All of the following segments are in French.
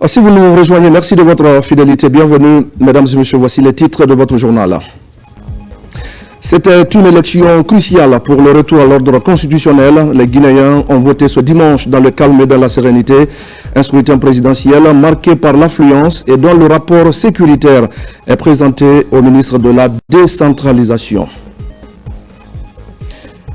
Si vous nous rejoignez, merci de votre fidélité. Bienvenue, mesdames et messieurs. Voici les titres de votre journal. C'était une élection cruciale pour le retour à l'ordre constitutionnel. Les Guinéens ont voté ce dimanche dans le calme et dans la sérénité. Un scrutin présidentiel marqué par l'affluence et dont le rapport sécuritaire est présenté au ministre de la Décentralisation.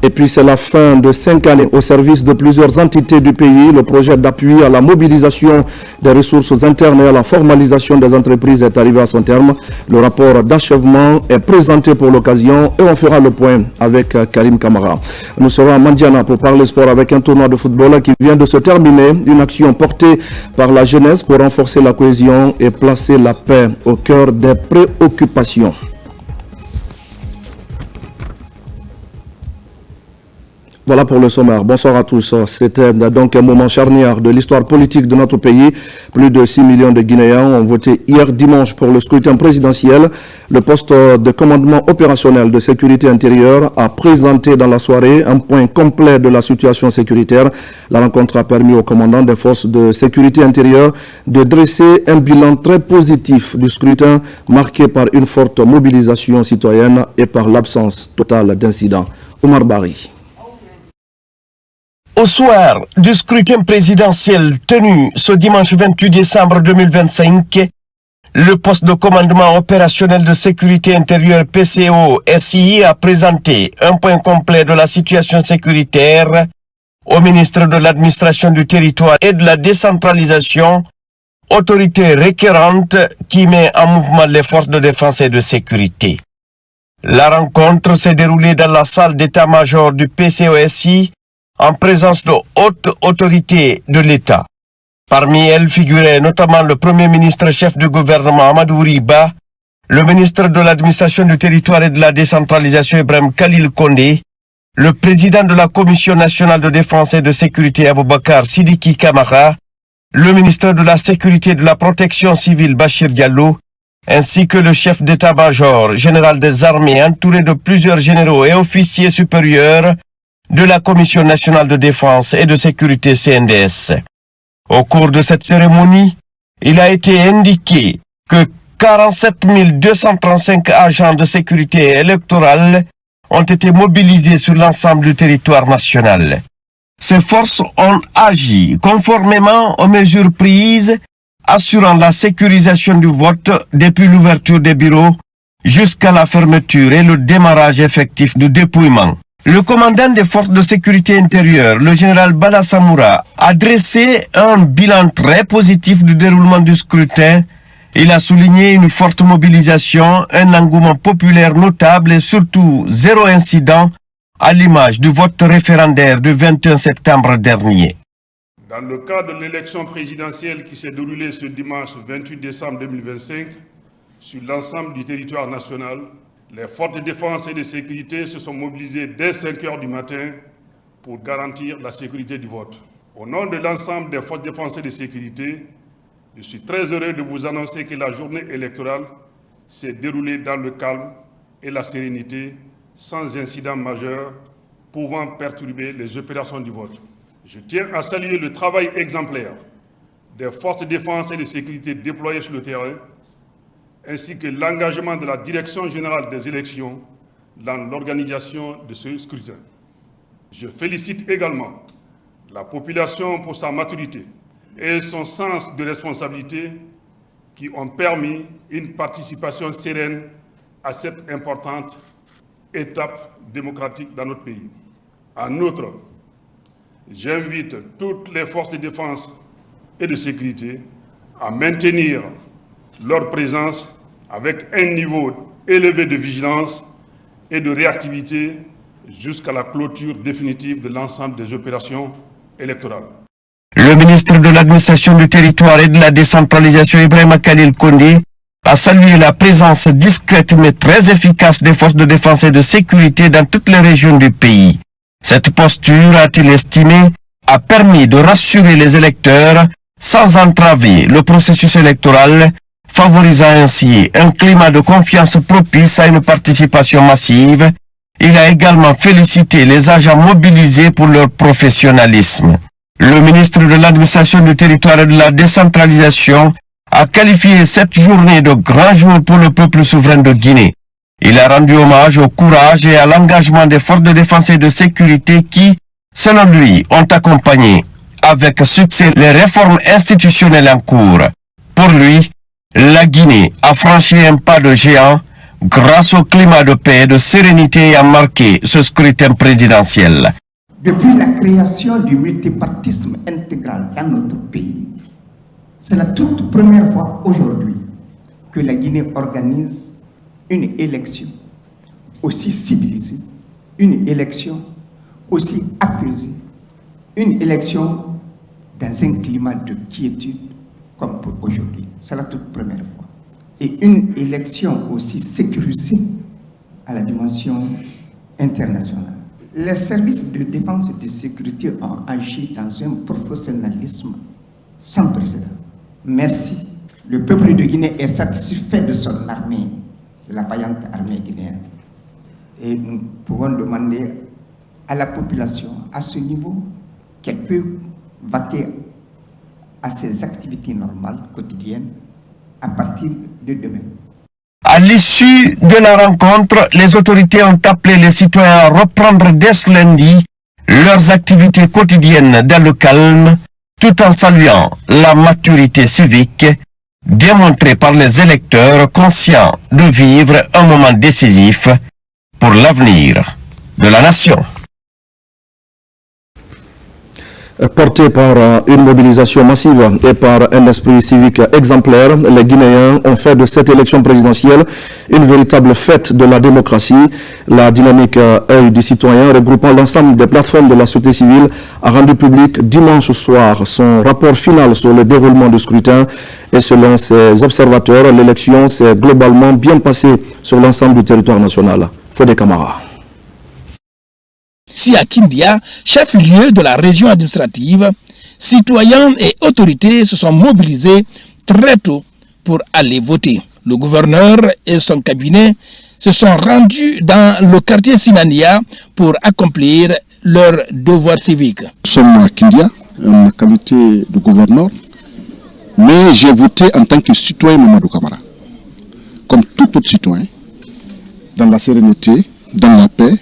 Et puis c'est la fin de 5 années au service de plusieurs entités du pays. Le projet d'appui à la mobilisation des ressources internes et à la formalisation des entreprises est arrivé à son terme. Le rapport d'achèvement est présenté pour l'occasion et on fera le point avec Karim Kamara. Nous serons à Mandiana pour parler sport avec un tournoi de football qui vient de se terminer. Une action portée par la jeunesse pour renforcer la cohésion et placer la paix au cœur des préoccupations. Voilà pour le sommaire. Bonsoir à tous. C'était donc un moment charnière de l'histoire politique de notre pays. Plus de 6 millions de Guinéens ont voté hier dimanche pour le scrutin présidentiel. Le poste de commandement opérationnel de sécurité intérieure a présenté dans la soirée un point complet de la situation sécuritaire. La rencontre a permis au commandant des forces de sécurité intérieure de dresser un bilan très positif du scrutin marqué par une forte mobilisation citoyenne et par l'absence totale d'incidents. Omar Bari. Au soir du scrutin présidentiel tenu ce dimanche 28 décembre 2025, le poste de commandement opérationnel de sécurité intérieure PCO-SI a présenté un point complet de la situation sécuritaire au ministre de l'administration du territoire et de la décentralisation, autorité requérante qui met en mouvement les forces de défense et de sécurité. La rencontre s'est déroulée dans la salle d'état-major du PCO-SI en présence de hautes autorités de l'État. Parmi elles figuraient notamment le Premier ministre chef du gouvernement Amadou Riba, le ministre de l'administration du territoire et de la décentralisation Ibrahim Khalil Kondé, le président de la Commission nationale de défense et de sécurité Aboubakar Sidiki Kamara, le ministre de la sécurité et de la protection civile Bachir Diallo, ainsi que le chef d'état-major général des armées entouré de plusieurs généraux et officiers supérieurs de la Commission nationale de défense et de sécurité CNDS. Au cours de cette cérémonie, il a été indiqué que 47 235 agents de sécurité électorale ont été mobilisés sur l'ensemble du territoire national. Ces forces ont agi conformément aux mesures prises, assurant la sécurisation du vote depuis l'ouverture des bureaux jusqu'à la fermeture et le démarrage effectif du dépouillement. Le commandant des forces de sécurité intérieure, le général Bala Samoura, a dressé un bilan très positif du déroulement du scrutin. Il a souligné une forte mobilisation, un engouement populaire notable et surtout zéro incident à l'image du vote référendaire du 21 septembre dernier. Dans le cadre de l'élection présidentielle qui s'est déroulée ce dimanche 28 décembre 2025 sur l'ensemble du territoire national, les forces de défense et de sécurité se sont mobilisées dès 5 heures du matin pour garantir la sécurité du vote. Au nom de l'ensemble des forces de défense et de sécurité, je suis très heureux de vous annoncer que la journée électorale s'est déroulée dans le calme et la sérénité, sans incident majeur pouvant perturber les opérations du vote. Je tiens à saluer le travail exemplaire des forces de défense et de sécurité déployées sur le terrain, ainsi que l'engagement de la Direction générale des élections dans l'organisation de ce scrutin. Je félicite également la population pour sa maturité et son sens de responsabilité qui ont permis une participation sereine à cette importante étape démocratique dans notre pays. En outre, j'invite toutes les forces de défense et de sécurité à maintenir leur présence avec un niveau élevé de vigilance et de réactivité jusqu'à la clôture définitive de l'ensemble des opérations électorales. Le ministre de l'administration du territoire et de la décentralisation Ibrahim Khalil Kondé a salué la présence discrète mais très efficace des forces de défense et de sécurité dans toutes les régions du pays. Cette posture, a-t-il estimé, a permis de rassurer les électeurs sans entraver le processus électoral, favorisant ainsi un climat de confiance propice à une participation massive. Il a également félicité les agents mobilisés pour leur professionnalisme. Le ministre de l'administration du territoire et de la décentralisation a qualifié cette journée de grand jour pour le peuple souverain de Guinée. Il a rendu hommage au courage et à l'engagement des forces de défense et de sécurité qui, selon lui, ont accompagné avec succès les réformes institutionnelles en cours. Pour lui, la Guinée a franchi un pas de géant grâce au climat de paix et de sérénité ayant marqué ce scrutin présidentiel. Depuis la création du multipartisme intégral dans notre pays, c'est la toute première fois aujourd'hui que la Guinée organise une élection aussi civilisée, une élection aussi apaisée, une élection dans un climat de quiétude comme pour aujourd'hui. C'est la toute première fois. Et une élection aussi sécurisée à la dimension internationale. Les services de défense et de sécurité ont agi dans un professionnalisme sans précédent. Merci. Le peuple de Guinée est satisfait de son armée, de la vaillante armée guinéenne. Et nous pouvons demander à la population, à ce niveau, qu'elle peut vaquer à ses activités normales, quotidiennes, à partir de demain. À l'issue de la rencontre, les autorités ont appelé les citoyens à reprendre dès ce lundi leurs activités quotidiennes dans le calme, tout en saluant la maturité civique démontrée par les électeurs conscients de vivre un moment décisif pour l'avenir de la nation. Porté par une mobilisation massive et par un esprit civique exemplaire, les Guinéens ont fait de cette élection présidentielle une véritable fête de la démocratie. La dynamique œil du citoyen, regroupant l'ensemble des plateformes de la société civile, a rendu public dimanche soir son rapport final sur le déroulement du scrutin. Et selon ses observateurs, l'élection s'est globalement bien passée sur l'ensemble du territoire national. Fodé Camara. Si à Kindia, chef-lieu de la région administrative, citoyens et autorités se sont mobilisés très tôt pour aller voter. Le gouverneur et son cabinet se sont rendus dans le quartier Sinania pour accomplir leur devoir civique. Nous sommes à Kindia, en ma qualité de gouverneur, mais j'ai voté en tant que citoyen Mamadou Camara, comme tout autre citoyen, dans la sérénité, dans la paix,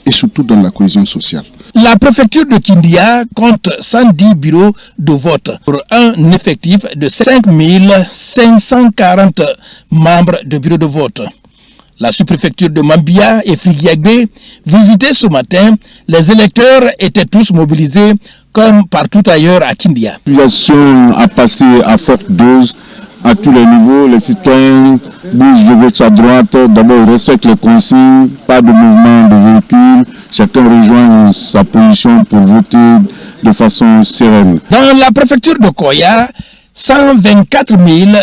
et surtout dans la cohésion sociale. La préfecture de Kindia compte 110 bureaux de vote pour un effectif de 5 540 membres de bureaux de vote. La sous-préfecture de Mambia et Frigiagbé, visitées ce matin, les électeurs étaient tous mobilisés comme partout ailleurs à Kindia. La population a passé à forte dose à tous les niveaux. Les citoyens bougent de gauche à droite. D'abord, ils respectent les consignes, pas de mouvement de véhicules. Chacun rejoint sa position pour voter de façon sereine. Dans la préfecture de Koya, 124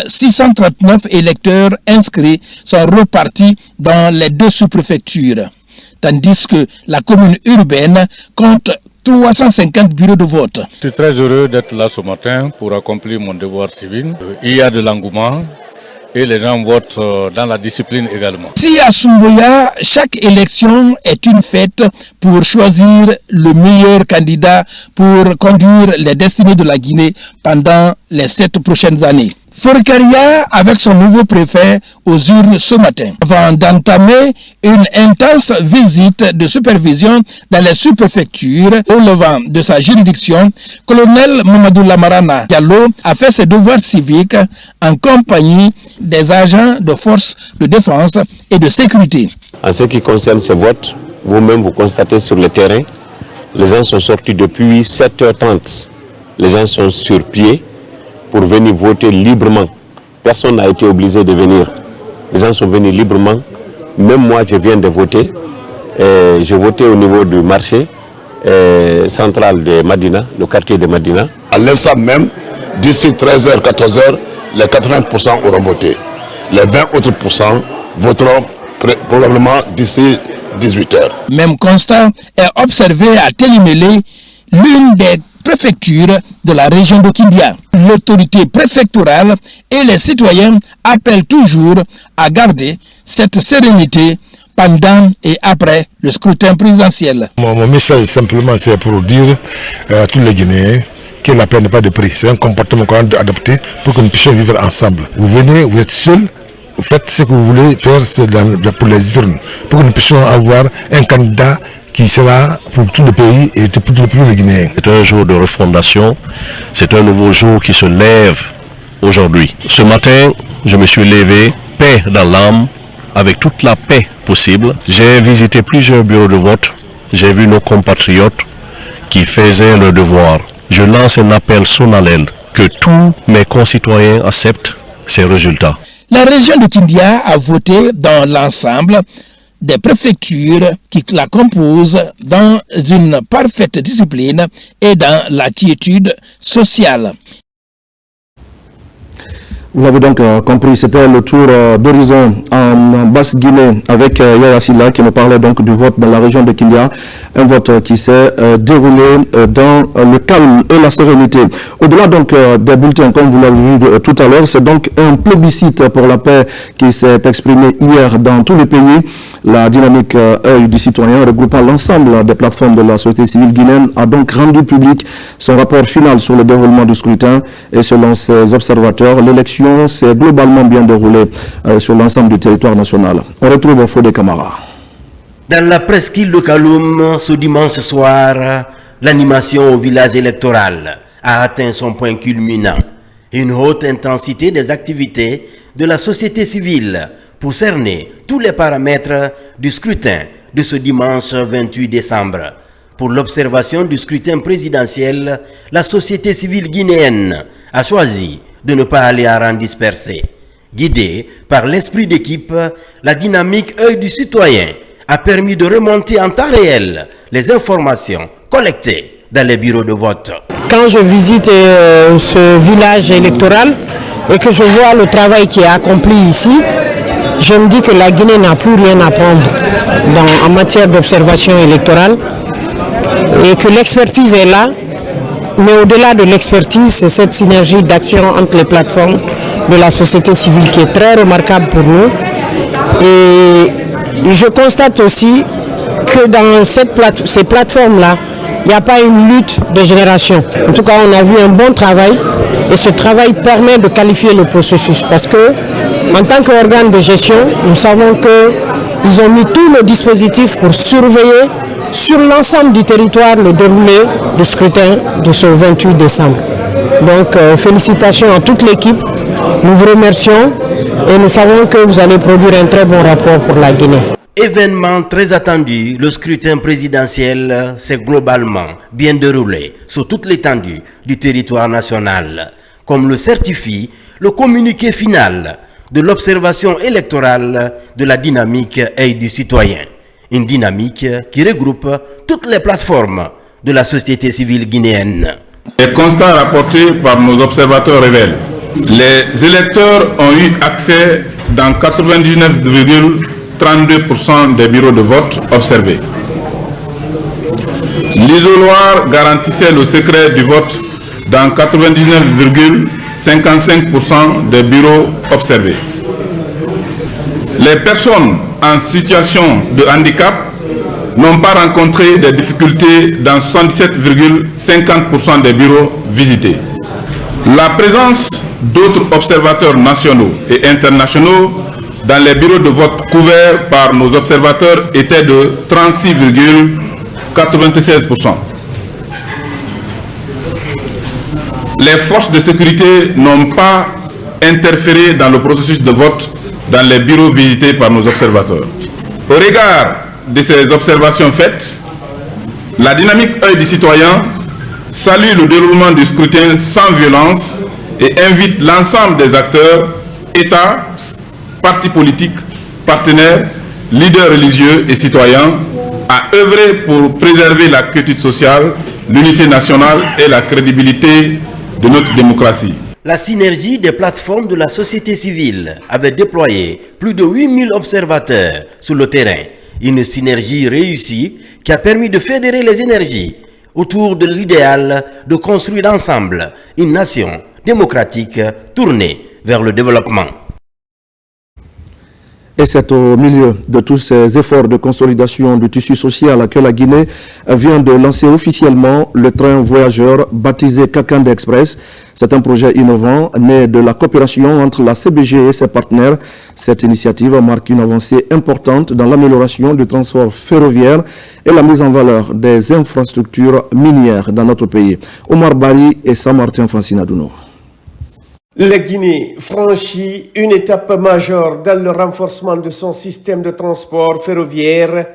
639 électeurs inscrits sont repartis dans les deux sous-préfectures, tandis que la commune urbaine compte 350 bureaux de vote. Je suis très heureux d'être là ce matin pour accomplir mon devoir civil. Il y a de l'engouement et les gens votent dans la discipline également. Si à Sumboya, chaque élection est une fête pour choisir le meilleur candidat pour conduire les destinées de la Guinée pendant les 7 prochaines années. Forcaria avec son nouveau préfet aux urnes ce matin, avant d'entamer une intense visite de supervision dans les sous-préfectures relevant de sa juridiction, colonel Mamadou Lamarana Diallo a fait ses devoirs civiques en compagnie des agents de forces de défense et de sécurité. En ce qui concerne ce vote, vous-même vous constatez sur le terrain, les gens sont sortis depuis 7h30. Les gens sont sur pied pour venir voter librement. Personne n'a été obligé de venir. Les gens sont venus librement. Même moi, je viens de voter. J'ai voté au niveau du marché central de Madina, le quartier de Madina. À l'instant même, d'ici 13h, 14h, les 80% auront voté. Les 20 autres % voteront probablement d'ici 18h. Même constat est observé à Télimélé, l'une des préfecture de la région de Kindia. L'autorité préfectorale et les citoyens appellent toujours à garder cette sérénité pendant et après le scrutin présidentiel. Mon message simplement c'est pour dire à tous les Guinéens que la paix n'est pas de prix. C'est un comportement qu'on doit adopter pour que nous puissions vivre ensemble. Vous venez, vous êtes seul, vous faites ce que vous voulez faire pour les urnes, pour que nous puissions avoir un candidat qui sera pour tout le pays et pour tout le peuple guinéen. C'est un jour de refondation, c'est un nouveau jour qui se lève aujourd'hui. Ce matin, je me suis levé, paix dans l'âme, avec toute la paix possible. J'ai visité plusieurs bureaux de vote, j'ai vu nos compatriotes qui faisaient leur devoir. Je lance un appel solennel que tous mes concitoyens acceptent ces résultats. La région de Kindia a voté dans l'ensemble des préfectures qui la composent dans une parfaite discipline et dans la quiétude sociale. Vous l'avez donc compris, c'était le tour d'horizon en Basse-Guinée avec Yaya Silla qui nous parlait donc du vote dans la région de Kindia, un vote qui s'est déroulé dans le calme et la sérénité. Au-delà donc des bulletins, comme vous l'avez vu tout à l'heure, c'est donc un plébiscite pour la paix qui s'est exprimé hier dans tous les pays. La dynamique œil du citoyen regroupant l'ensemble des plateformes de la société civile guinéenne a donc rendu public son rapport final sur le déroulement du scrutin et selon ses observateurs, l'élection s'est globalement bien déroulée sur l'ensemble du territoire national. On retrouve Fodé Camara. Dans la presqu'île de Kaloum, ce dimanche soir, l'animation au village électoral a atteint son point culminant. Une haute intensité des activités de la société civile pour cerner tous les paramètres du scrutin de ce dimanche 28 décembre. Pour l'observation du scrutin présidentiel, la société civile guinéenne a choisi de ne pas aller à rang dispersé. Guidée par l'esprit d'équipe, la dynamique œil du citoyen a permis de remonter en temps réel les informations collectées dans les bureaux de vote. Quand je visite ce village électoral et que je vois le travail qui est accompli ici, je me dis que la Guinée n'a plus rien à prendre en matière d'observation électorale et que l'expertise est là, mais au-delà de l'expertise, c'est cette synergie d'action entre les plateformes de la société civile qui est très remarquable pour nous. Et je constate aussi que dans ces plateformes-là, il n'y a pas une lutte de génération. En tout cas, on a vu un bon travail et ce travail permet de qualifier le processus parce que, en tant qu'organe de gestion, nous savons qu'ils ont mis tout le dispositif pour surveiller sur l'ensemble du territoire le déroulé du scrutin de ce 28 décembre. Donc, félicitations à toute l'équipe. Nous vous remercions et nous savons que vous allez produire un très bon rapport pour la Guinée. Événement très attendu, le scrutin présidentiel s'est globalement bien déroulé sur toute l'étendue du territoire national, comme le certifie le communiqué final de l'observation électorale de la dynamique œil du citoyen. Une dynamique qui regroupe toutes les plateformes de la société civile guinéenne. Les constats rapportés par nos observateurs révèlent les électeurs ont eu accès dans 99,32% des bureaux de vote observés. L'isoloir garantissait le secret du vote dans 99,55% des bureaux observés. Les personnes en situation de handicap n'ont pas rencontré des difficultés dans 77,50% des bureaux visités. La présence d'autres observateurs nationaux et internationaux dans les bureaux de vote couverts par nos observateurs était de 36,96%. Les forces de sécurité n'ont pas interféré dans le processus de vote dans les bureaux visités par nos observateurs. Au regard de ces observations faites, la dynamique œil du citoyen salue le déroulement du scrutin sans violence et invite l'ensemble des acteurs, États, partis politiques, partenaires, leaders religieux et citoyens à œuvrer pour préserver la quiétude sociale, l'unité nationale et la crédibilité de notre démocratie. La synergie des plateformes de la société civile avait déployé plus de 8000 observateurs sur le terrain. Une synergie réussie qui a permis de fédérer les énergies autour de l'idéal de construire ensemble une nation démocratique tournée vers le développement. Et c'est au milieu de tous ces efforts de consolidation du tissu social que la Guinée vient de lancer officiellement le train voyageur baptisé Kakande Express. C'est un projet innovant né de la coopération entre la CBG et ses partenaires. Cette initiative marque une avancée importante dans l'amélioration du transport ferroviaire et la mise en valeur des infrastructures minières dans notre pays. Omar Bari et Samartin Fancinadouno. La Guinée franchit une étape majeure dans le renforcement de son système de transport ferroviaire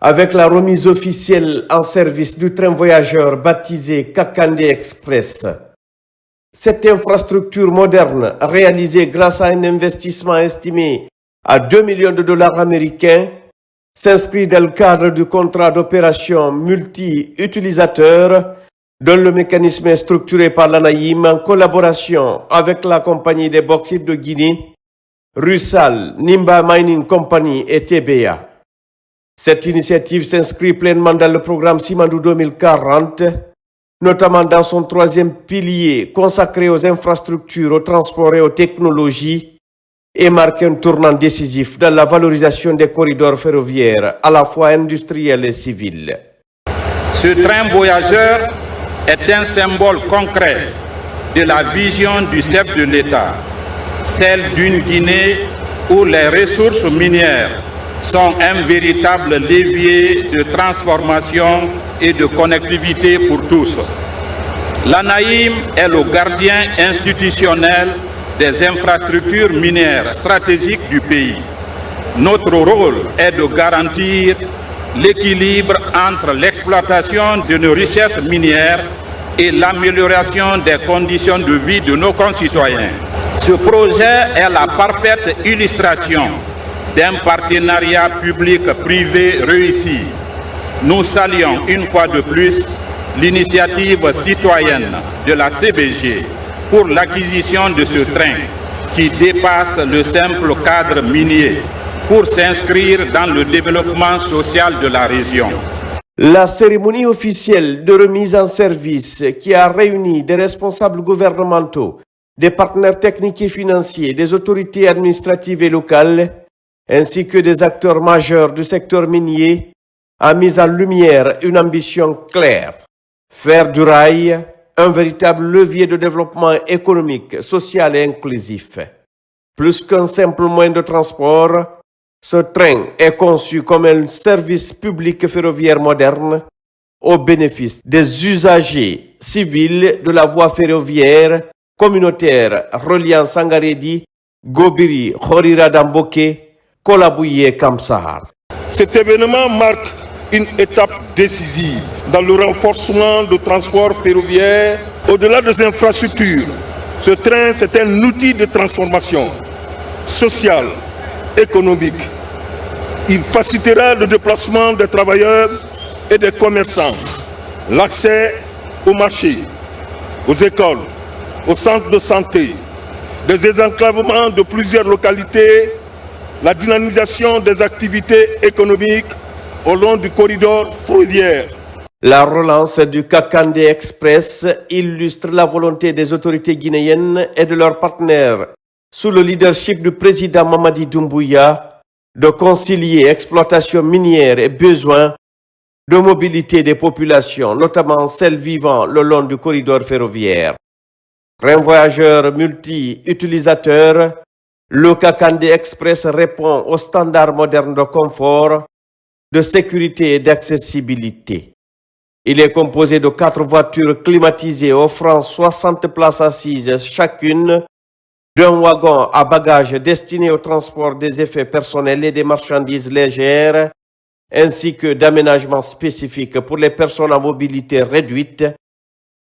avec la remise officielle en service du train voyageur baptisé Kakande Express. Cette infrastructure moderne, réalisée grâce à un investissement estimé à 2 millions de dollars américains, s'inscrit dans le cadre du contrat d'opération multi-utilisateurs dont le mécanisme est structuré par l'ANAIM en collaboration avec la compagnie des bauxites de Guinée, Rusal, Nimba Mining Company et TBA. Cette initiative s'inscrit pleinement dans le programme Simandou 2040, notamment dans son troisième pilier consacré aux infrastructures, au transport et aux technologies, et marque un tournant décisif dans la valorisation des corridors ferroviaires, à la fois industriels et civils. Ce train voyageur est un symbole concret de la vision du chef de l'État, celle d'une Guinée où les ressources minières sont un véritable levier de transformation et de connectivité pour tous. L'ANAIM est le gardien institutionnel des infrastructures minières stratégiques du pays. Notre rôle est de garantir l'équilibre entre l'exploitation de nos richesses minières et l'amélioration des conditions de vie de nos concitoyens. Ce projet est la parfaite illustration d'un partenariat public-privé réussi. Nous saluons une fois de plus l'initiative citoyenne de la CBG pour l'acquisition de ce train qui dépasse le simple cadre minier pour s'inscrire dans le développement social de la région. La cérémonie officielle de remise en service qui a réuni des responsables gouvernementaux, des partenaires techniques et financiers, des autorités administratives et locales, ainsi que des acteurs majeurs du secteur minier, a mis en lumière une ambition claire: faire du rail un véritable levier de développement économique, social et inclusif. Plus qu'un simple moyen de transport, ce train est conçu comme un service public ferroviaire moderne au bénéfice des usagers civils de la voie ferroviaire communautaire reliant Sangaredi, Gobiri, Khorira Damboké, Kolabouyi et Kamsahar. Cet événement marque une étape décisive dans le renforcement du transport ferroviaire. Au-delà des infrastructures, ce train, c'est un outil de transformation sociale, économique. Il facilitera le déplacement des travailleurs et des commerçants, l'accès au marché, aux écoles, aux centres de santé, des désenclavements de plusieurs localités, la dynamisation des activités économiques au long du corridor ferroviaire. La relance du Kakande Express illustre la volonté des autorités guinéennes et de leurs partenaires, sous le leadership du président Mamadi Doumbouya, de concilier exploitation minière et besoin de mobilité des populations, notamment celles vivant le long du corridor ferroviaire. Train voyageur multi-utilisateur, le Kakande Express répond aux standards modernes de confort, de sécurité et d'accessibilité. Il est composé de 4 voitures climatisées offrant 60 places assises chacune, d'un wagon à bagages destiné au transport des effets personnels et des marchandises légères, ainsi que d'aménagements spécifiques pour les personnes à mobilité réduite,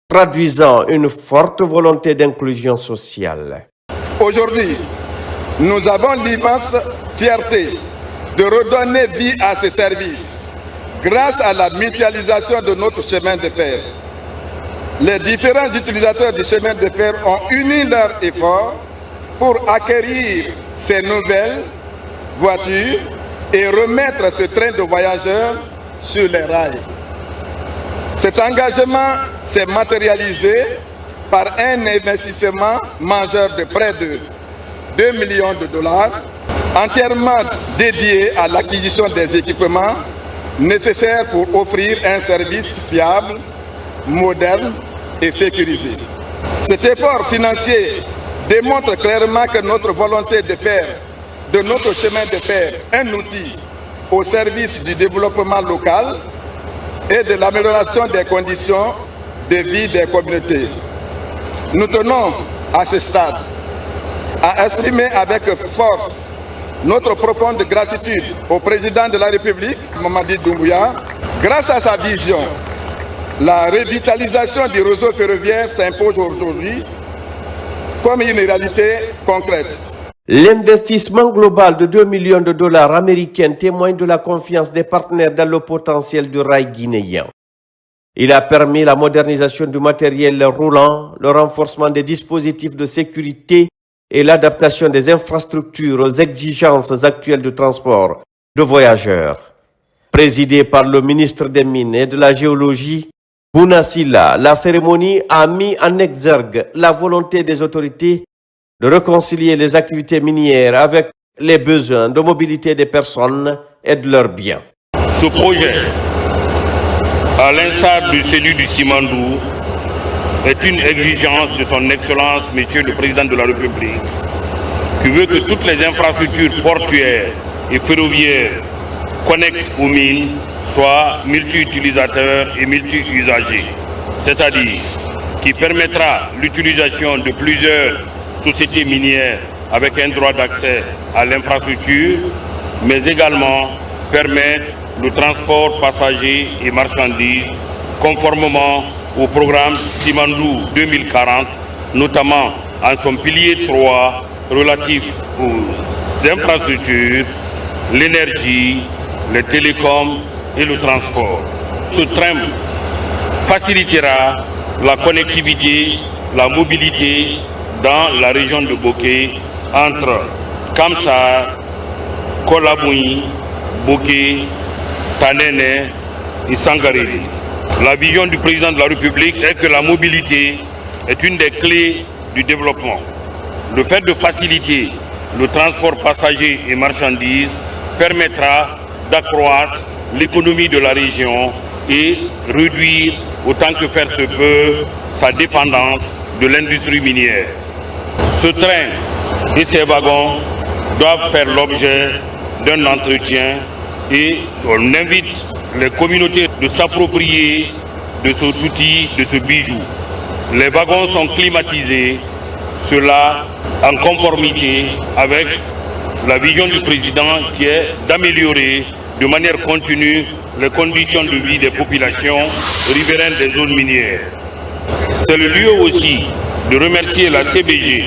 traduisant une forte volonté d'inclusion sociale. Aujourd'hui, nous avons l'immense fierté de redonner vie à ce service grâce à la mutualisation de notre chemin de fer. Les différents utilisateurs du chemin de fer ont uni leurs efforts pour acquérir ces nouvelles voitures et remettre ce train de voyageurs sur les rails. Cet engagement s'est matérialisé par un investissement majeur de près de 2 millions de dollars entièrement dédié à l'acquisition des équipements nécessaires pour offrir un service fiable, moderne et sécurisé. Cet effort financier démontre clairement que notre volonté de faire de notre chemin de fer un outil au service du développement local et de l'amélioration des conditions de vie des communautés. Nous tenons à ce stade à exprimer avec force notre profonde gratitude au président de la République, Mamadi Doumbouya. Grâce à sa vision, la revitalisation du réseau ferroviaire s'impose aujourd'hui comme une réalité concrète. L'investissement global de 2 millions de dollars américains témoigne de la confiance des partenaires dans le potentiel du rail guinéen. Il a permis la modernisation du matériel roulant, le renforcement des dispositifs de sécurité et l'adaptation des infrastructures aux exigences actuelles de transport de voyageurs. Présidée par le ministre des Mines et de la Géologie, Bouna Sylla, la cérémonie a mis en exergue la volonté des autorités de réconcilier les activités minières avec les besoins de mobilité des personnes et de leurs biens. Ce projet, à l'instar de celui du Simandou, est une exigence de son Excellence, Monsieur le Président de la République, qui veut que toutes les infrastructures portuaires et ferroviaires connexes aux mines soient multi-utilisateurs et multi-usagers, c'est-à-dire qui permettra l'utilisation de plusieurs sociétés minières avec un droit d'accès à l'infrastructure, mais également permettre le transport passagers et marchandises conformément au programme Simandou 2040, notamment en son pilier 3 relatif aux infrastructures, l'énergie, les télécoms et le transport. Ce train facilitera la connectivité, la mobilité dans la région de Boké entre Kamsar, Kolabouin, Boké, Tanene et Sangaré. La vision du président de la République est que la mobilité est une des clés du développement. Le fait de faciliter le transport passager et marchandises permettra d'accroître l'économie de la région et réduire autant que faire se peut sa dépendance de l'industrie minière. Ce train et ses wagons doivent faire l'objet d'un entretien et on invite les communautés de s'approprier de cet outil, de ce bijou. Les wagons sont climatisés, cela en conformité avec la vision du président qui est d'améliorer de manière continue les conditions de vie des populations riveraines des zones minières. C'est le lieu aussi de remercier la CBG,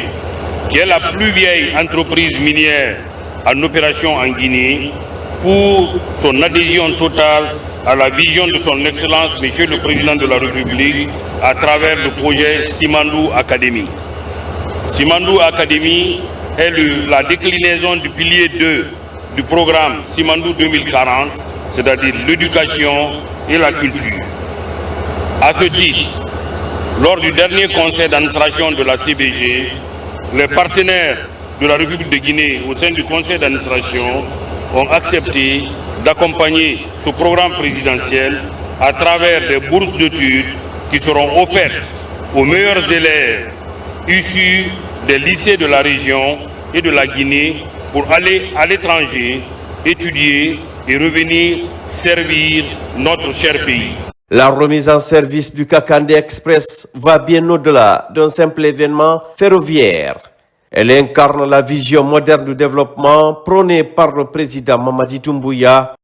qui est la plus vieille entreprise minière en opération en Guinée, pour son adhésion totale à la vision de son Excellence, Monsieur le Président de la République, à travers le projet Simandou Academy. Simandou Academy est la déclinaison du pilier 2 du programme Simandou 2040, c'est-à-dire l'éducation et la culture. À ce titre, lors du dernier conseil d'administration de la CBG, les partenaires de la République de Guinée au sein du conseil d'administration ont accepté d'accompagner ce programme présidentiel à travers des bourses d'études qui seront offertes aux meilleurs élèves issus des lycées de la région et de la Guinée pour aller à l'étranger, étudier et revenir servir notre cher pays. La remise en service du Kakandé Express va bien au-delà d'un simple événement ferroviaire. Elle incarne la vision moderne du développement prônée par le président Mamadi Doumbouya,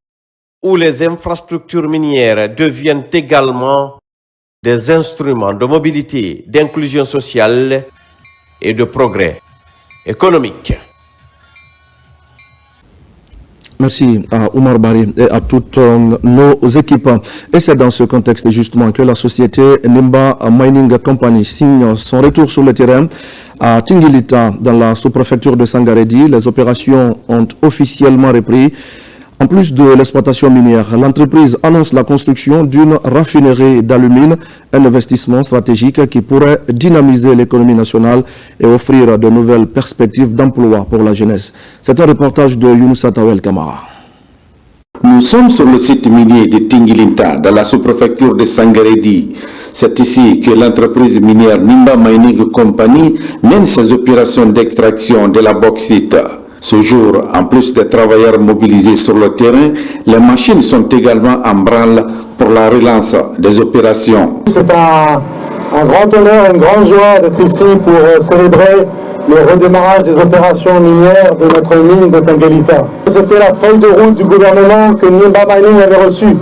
où les infrastructures minières deviennent également des instruments de mobilité, d'inclusion sociale et de progrès économique. Merci à Oumar Bari et à toutes nos équipes. Et c'est dans ce contexte justement que la société Nimba Mining Company signe son retour sur le terrain à Tingilita dans la sous-préfecture de Sangaredi. Les opérations ont officiellement repris En plus de l'exploitation minière, l'entreprise annonce la construction d'une raffinerie d'alumine, un investissement stratégique qui pourrait dynamiser l'économie nationale et offrir de nouvelles perspectives d'emploi pour la jeunesse. C'est un reportage de Younoussa Tawel Kamara. Nous sommes sur le site minier de Tingilinta, dans la sous-préfecture de Sangaredi. C'est ici que l'entreprise minière Nimba Mining Company mène ses opérations d'extraction de la bauxite. Ce jour, en plus des travailleurs mobilisés sur le terrain, les machines sont également en branle pour la relance des opérations. C'est un grand honneur, une grande joie d'être ici pour célébrer le redémarrage des opérations minières de notre mine de Tinguelita. C'était la feuille de route du gouvernement que Nimba Mining avait reçue.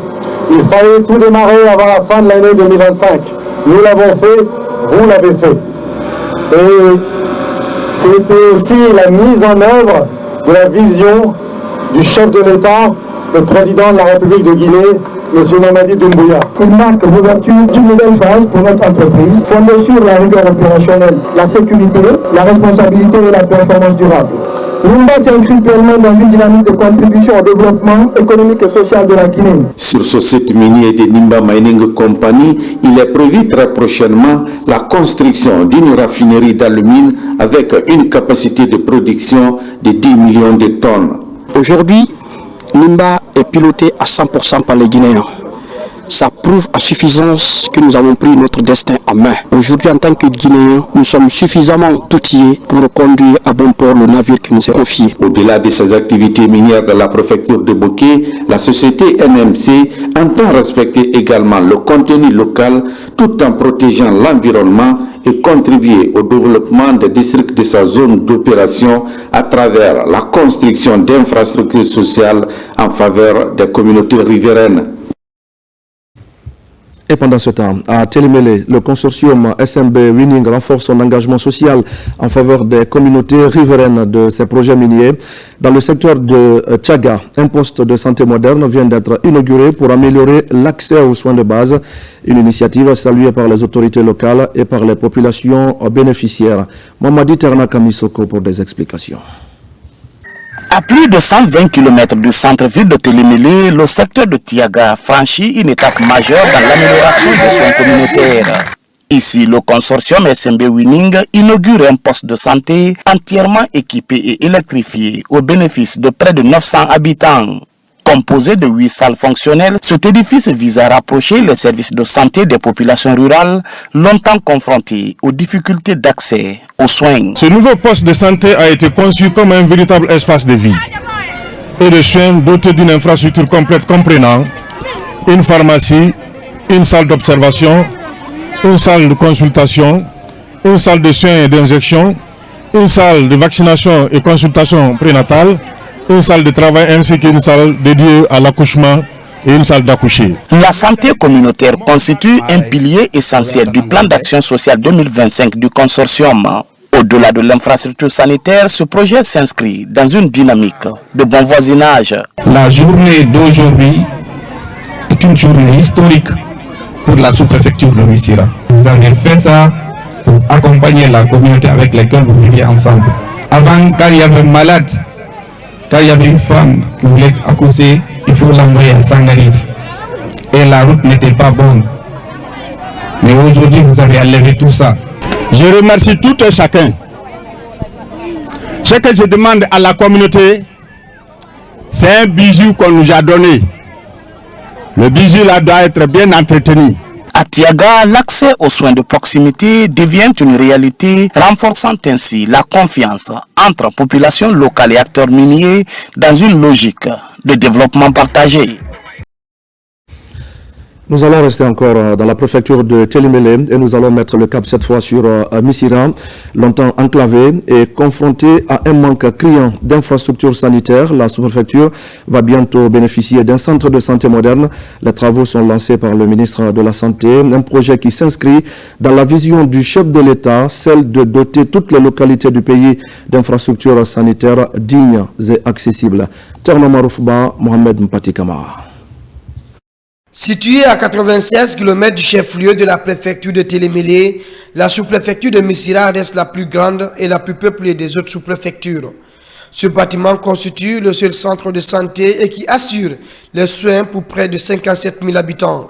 Il fallait tout démarrer avant la fin de l'année 2025. Nous l'avons fait, vous l'avez fait. Et c'était aussi la mise en œuvre de la vision du chef de l'État, le président de la République de Guinée, M. Mamadi Doumbouya. Il marque l'ouverture d'une nouvelle phase pour notre entreprise, fondée sur la rigueur opérationnelle, la sécurité, la responsabilité et la performance durable. Nimba s'inscrit pleinement dans une dynamique de contribution au développement économique et social de la Guinée. Sur ce site minier de Nimba Mining Company, il est prévu très prochainement la construction d'une raffinerie d'alumine avec une capacité de production de 10 millions de tonnes. Aujourd'hui, Nimba est piloté à 100% par les Guinéens. Ça prouve à suffisance que nous avons pris notre destin en main. Aujourd'hui, en tant que Guinéens, nous sommes suffisamment outillés pour conduire à bon port le navire qui nous est confié. Au-delà de ses activités minières dans la préfecture de Boké, la société NMC entend respecter également le contenu local tout en protégeant l'environnement et contribuer au développement des districts de sa zone d'opération à travers la construction d'infrastructures sociales en faveur des communautés riveraines. Et pendant ce temps, à Télémélé, le consortium SMB Winning renforce son engagement social en faveur des communautés riveraines de ces projets miniers. Dans le secteur de Tchaga, un poste de santé moderne vient d'être inauguré pour améliorer l'accès aux soins de base. Une initiative saluée par les autorités locales et par les populations bénéficiaires. Mamadi Terna Kamisoko pour des explications. À plus de 120 km du centre-ville de Télémélé, le secteur de Tiaga franchit une étape majeure dans l'amélioration des soins communautaires. Ici, le consortium SMB Winning inaugure un poste de santé entièrement équipé et électrifié au bénéfice de près de 900 habitants. Composé de 8 salles fonctionnelles, cet édifice vise à rapprocher les services de santé des populations rurales longtemps confrontées aux difficultés d'accès aux soins. Ce nouveau poste de santé a été conçu comme un véritable espace de vie et de soins doté d'une infrastructure complète comprenant une pharmacie, une salle d'observation, une salle de consultation, une salle de soins et d'injection, une salle de vaccination et consultation prénatale, une salle de travail ainsi qu'une salle dédiée à l'accouchement et une salle d'accoucher. La santé communautaire constitue un pilier essentiel du plan d'action sociale 2025 du consortium. Au-delà de l'infrastructure sanitaire, ce projet s'inscrit dans une dynamique de bon voisinage. La journée d'aujourd'hui est une journée historique pour la sous-préfecture de Missira. Vous avez fait ça pour accompagner la communauté avec laquelle vous vivez ensemble. Avant, quand il y avait malade, quand il y avait une femme qui voulait accoucher, il faut l'envoyer à Sangarit. Et la route n'était pas bonne. Mais aujourd'hui, vous avez enlevé tout ça. Je remercie tout et chacun. Ce que je demande à la communauté, c'est un bijou qu'on nous a donné. Le bijou là doit être bien entretenu. À Tiaga, l'accès aux soins de proximité devient une réalité, renforçant ainsi la confiance entre population locale et acteurs miniers dans une logique de développement partagé. Nous allons rester encore dans la préfecture de Télémélé et nous allons mettre le cap cette fois sur Missira, longtemps enclavé et confronté à un manque criant d'infrastructures sanitaires. La sous-préfecture va bientôt bénéficier d'un centre de santé moderne. Les travaux sont lancés par le ministre de la Santé, un projet qui s'inscrit dans la vision du chef de l'État, celle de doter toutes les localités du pays d'infrastructures sanitaires dignes et accessibles. Terno Maroufba, Mohamed Mpati Kamara. Située à 96 km du chef-lieu de la préfecture de Télémélé, la sous-préfecture de Missira reste la plus grande et la plus peuplée des autres sous-préfectures. Ce bâtiment constitue le seul centre de santé et qui assure les soins pour près de 57 000 habitants.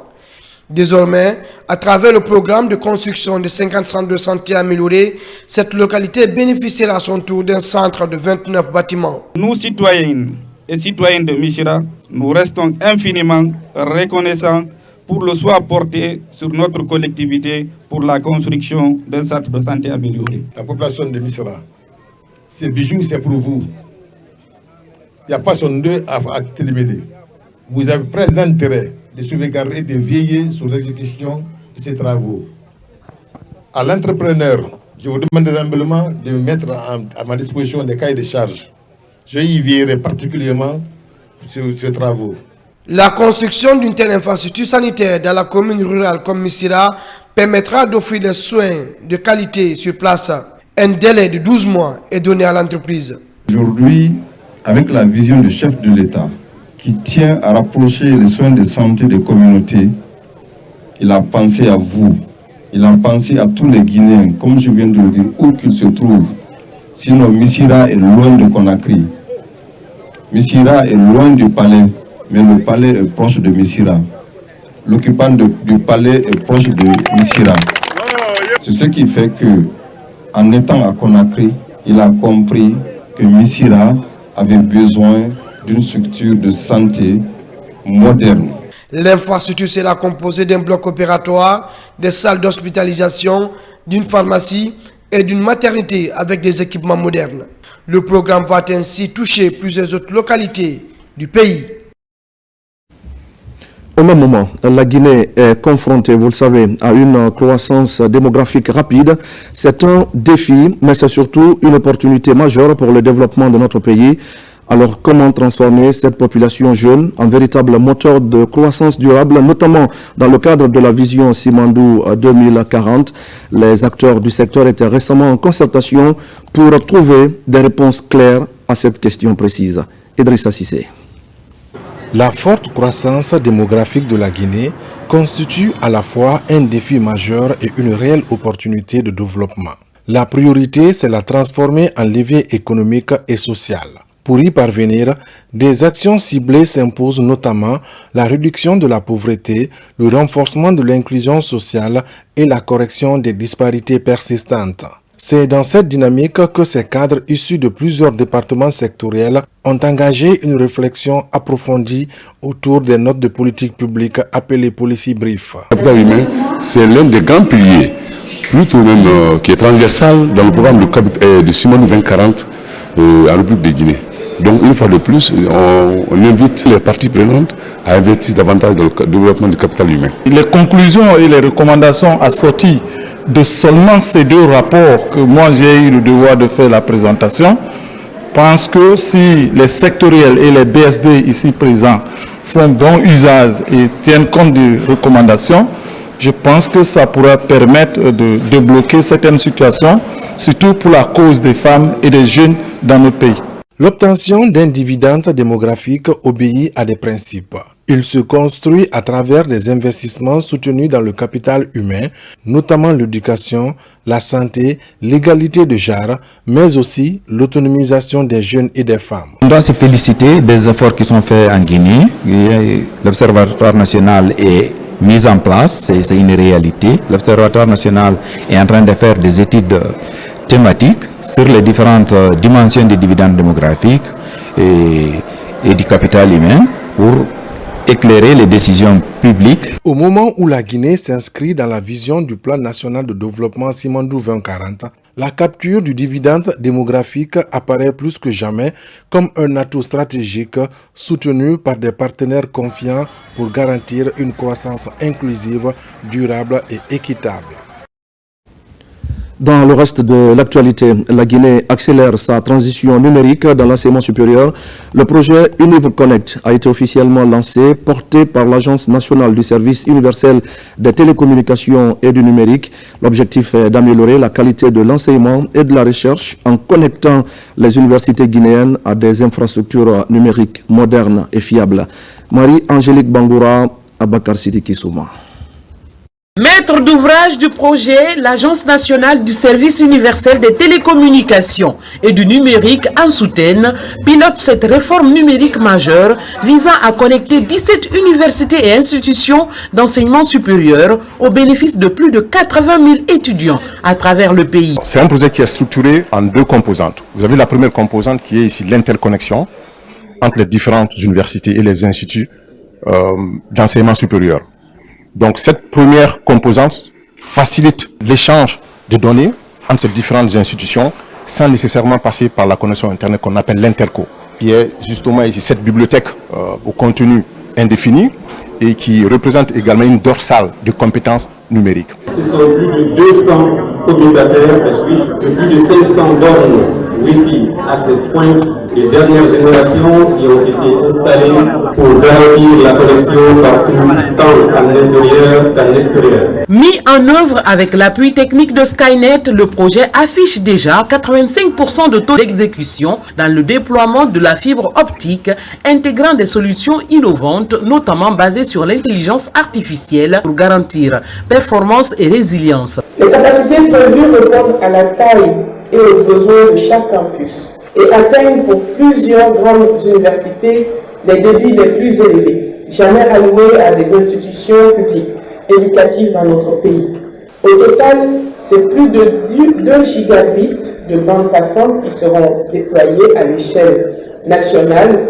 Désormais, à travers le programme de construction de 50 centres de santé améliorés, cette localité bénéficiera à son tour d'un centre de 29 bâtiments. Nous, citoyennes et citoyens de Missirah, nous restons infiniment reconnaissants pour le soin apporté sur notre collectivité pour la construction d'un centre de santé amélioré. La population de Missirah, ces bijoux, c'est pour vous. Il n'y a pas son deux à téléméder. Vous avez pris l'intérêt de sauvegarder et de veiller sur l'exécution de ces travaux. À l'entrepreneur, je vous demande humblement de mettre à ma disposition des cahiers de charges. Je y veillerai particulièrement sur ces travaux. La construction d'une telle infrastructure sanitaire dans la commune rurale comme Missirah permettra d'offrir des soins de qualité sur place. Un délai de 12 mois est donné à l'entreprise. Aujourd'hui, avec la vision du chef de l'État qui tient à rapprocher les soins de santé des communautés, il a pensé à vous, il a pensé à tous les Guinéens, comme je viens de le dire, où qu'ils se trouvent. Sinon, Missirah est loin de Conakry. Missirah est loin du palais, mais le palais est proche de Missirah. L'occupant du palais est proche de Missirah. C'est ce qui fait que, en étant à Conakry, il a compris que Missirah avait besoin d'une structure de santé moderne. L'infrastructure sera composée d'un bloc opératoire, des salles d'hospitalisation, d'une pharmacie et d'une maternité avec des équipements modernes. Le programme va ainsi toucher plusieurs autres localités du pays. Au même moment, la Guinée est confrontée, vous le savez, à une croissance démographique rapide. C'est un défi, mais c'est surtout une opportunité majeure pour le développement de notre pays. Alors, comment transformer cette population jeune en véritable moteur de croissance durable, notamment dans le cadre de la vision Simandou 2040? Les acteurs du secteur étaient récemment en concertation pour trouver des réponses claires à cette question précise. Idrissa Cissé. La forte croissance démographique de la Guinée constitue à la fois un défi majeur et une réelle opportunité de développement. La priorité, c'est la transformer en levier économique et social. Pour y parvenir, des actions ciblées s'imposent, notamment la réduction de la pauvreté, le renforcement de l'inclusion sociale et la correction des disparités persistantes. C'est dans cette dynamique que ces cadres issus de plusieurs départements sectoriels ont engagé une réflexion approfondie autour des notes de politique publique appelées policy brief. Le capital humain, c'est l'un des grands piliers, plutôt même qui est transversal dans le programme de Simandou 2040 en République de Guinée. Donc une fois de plus, on invite les parties prenantes à investir davantage dans le développement du capital humain. Les conclusions et les recommandations assorties de seulement ces deux rapports que moi j'ai eu le devoir de faire la présentation, pense que si les sectoriels et les BSD ici présents font bon usage et tiennent compte des recommandations, je pense que ça pourra permettre de débloquer certaines situations, surtout pour la cause des femmes et des jeunes dans notre pays. L'obtention d'un dividende démographique obéit à des principes. Il se construit à travers des investissements soutenus dans le capital humain, notamment l'éducation, la santé, l'égalité de genre, mais aussi l'autonomisation des jeunes et des femmes. On doit se féliciter des efforts qui sont faits en Guinée. L'Observatoire national est mis en place, c'est une réalité. L'Observatoire national est en train de faire des études thématiques sur les différentes dimensions des dividendes démographiques et du capital humain pour éclairer les décisions publiques. Au moment où la Guinée s'inscrit dans la vision du plan national de développement Simandou 2040, la capture du dividende démographique apparaît plus que jamais comme un atout stratégique soutenu par des partenaires confiants pour garantir une croissance inclusive, durable et équitable. Dans le reste de l'actualité, la Guinée accélère sa transition numérique dans l'enseignement supérieur. Le projet UniverConnect a été officiellement lancé, porté par l'Agence nationale du service universel des télécommunications et du numérique. L'objectif est d'améliorer la qualité de l'enseignement et de la recherche en connectant les universités guinéennes à des infrastructures numériques modernes et fiables. Marie-Angélique Bangoura, Abakar Sidiki Souma. Maître d'ouvrage du projet, l'Agence nationale du service universel des télécommunications et du numérique en soutane pilote cette réforme numérique majeure visant à connecter 17 universités et institutions d'enseignement supérieur au bénéfice de plus de 80 000 étudiants à travers le pays. C'est un projet qui est structuré en deux composantes. Vous avez la première composante qui est ici l'interconnexion entre les différentes universités et les instituts d'enseignement supérieur. Donc cette première composante facilite l'échange de données entre ces différentes institutions sans nécessairement passer par la connexion Internet qu'on appelle l'interco, qui est justement ici cette bibliothèque au contenu indéfini et qui représente également une dorsale de compétences numériques. Ce sont plus de 200 commutateurs de plus de 500 bornes Wi-Fi Access Point, les dernières générations qui ont été installées pour garantir la connexion partout, tant à l'intérieur qu'à l'extérieur. Mis en œuvre avec l'appui technique de Skynet, le projet affiche déjà 85% de taux d'exécution dans le déploiement de la fibre optique, intégrant des solutions innovantes, notamment basées sur l'intelligence artificielle pour garantir performance et résilience. Les capacités prévues répondent à la taille et aux besoins de chaque campus et atteignent pour plusieurs grandes universités les débits les plus élevés, jamais alloués à des institutions publiques éducatives dans notre pays. Au total, c'est plus de 2 gigabits de bande passante qui seront déployés à l'échelle nationale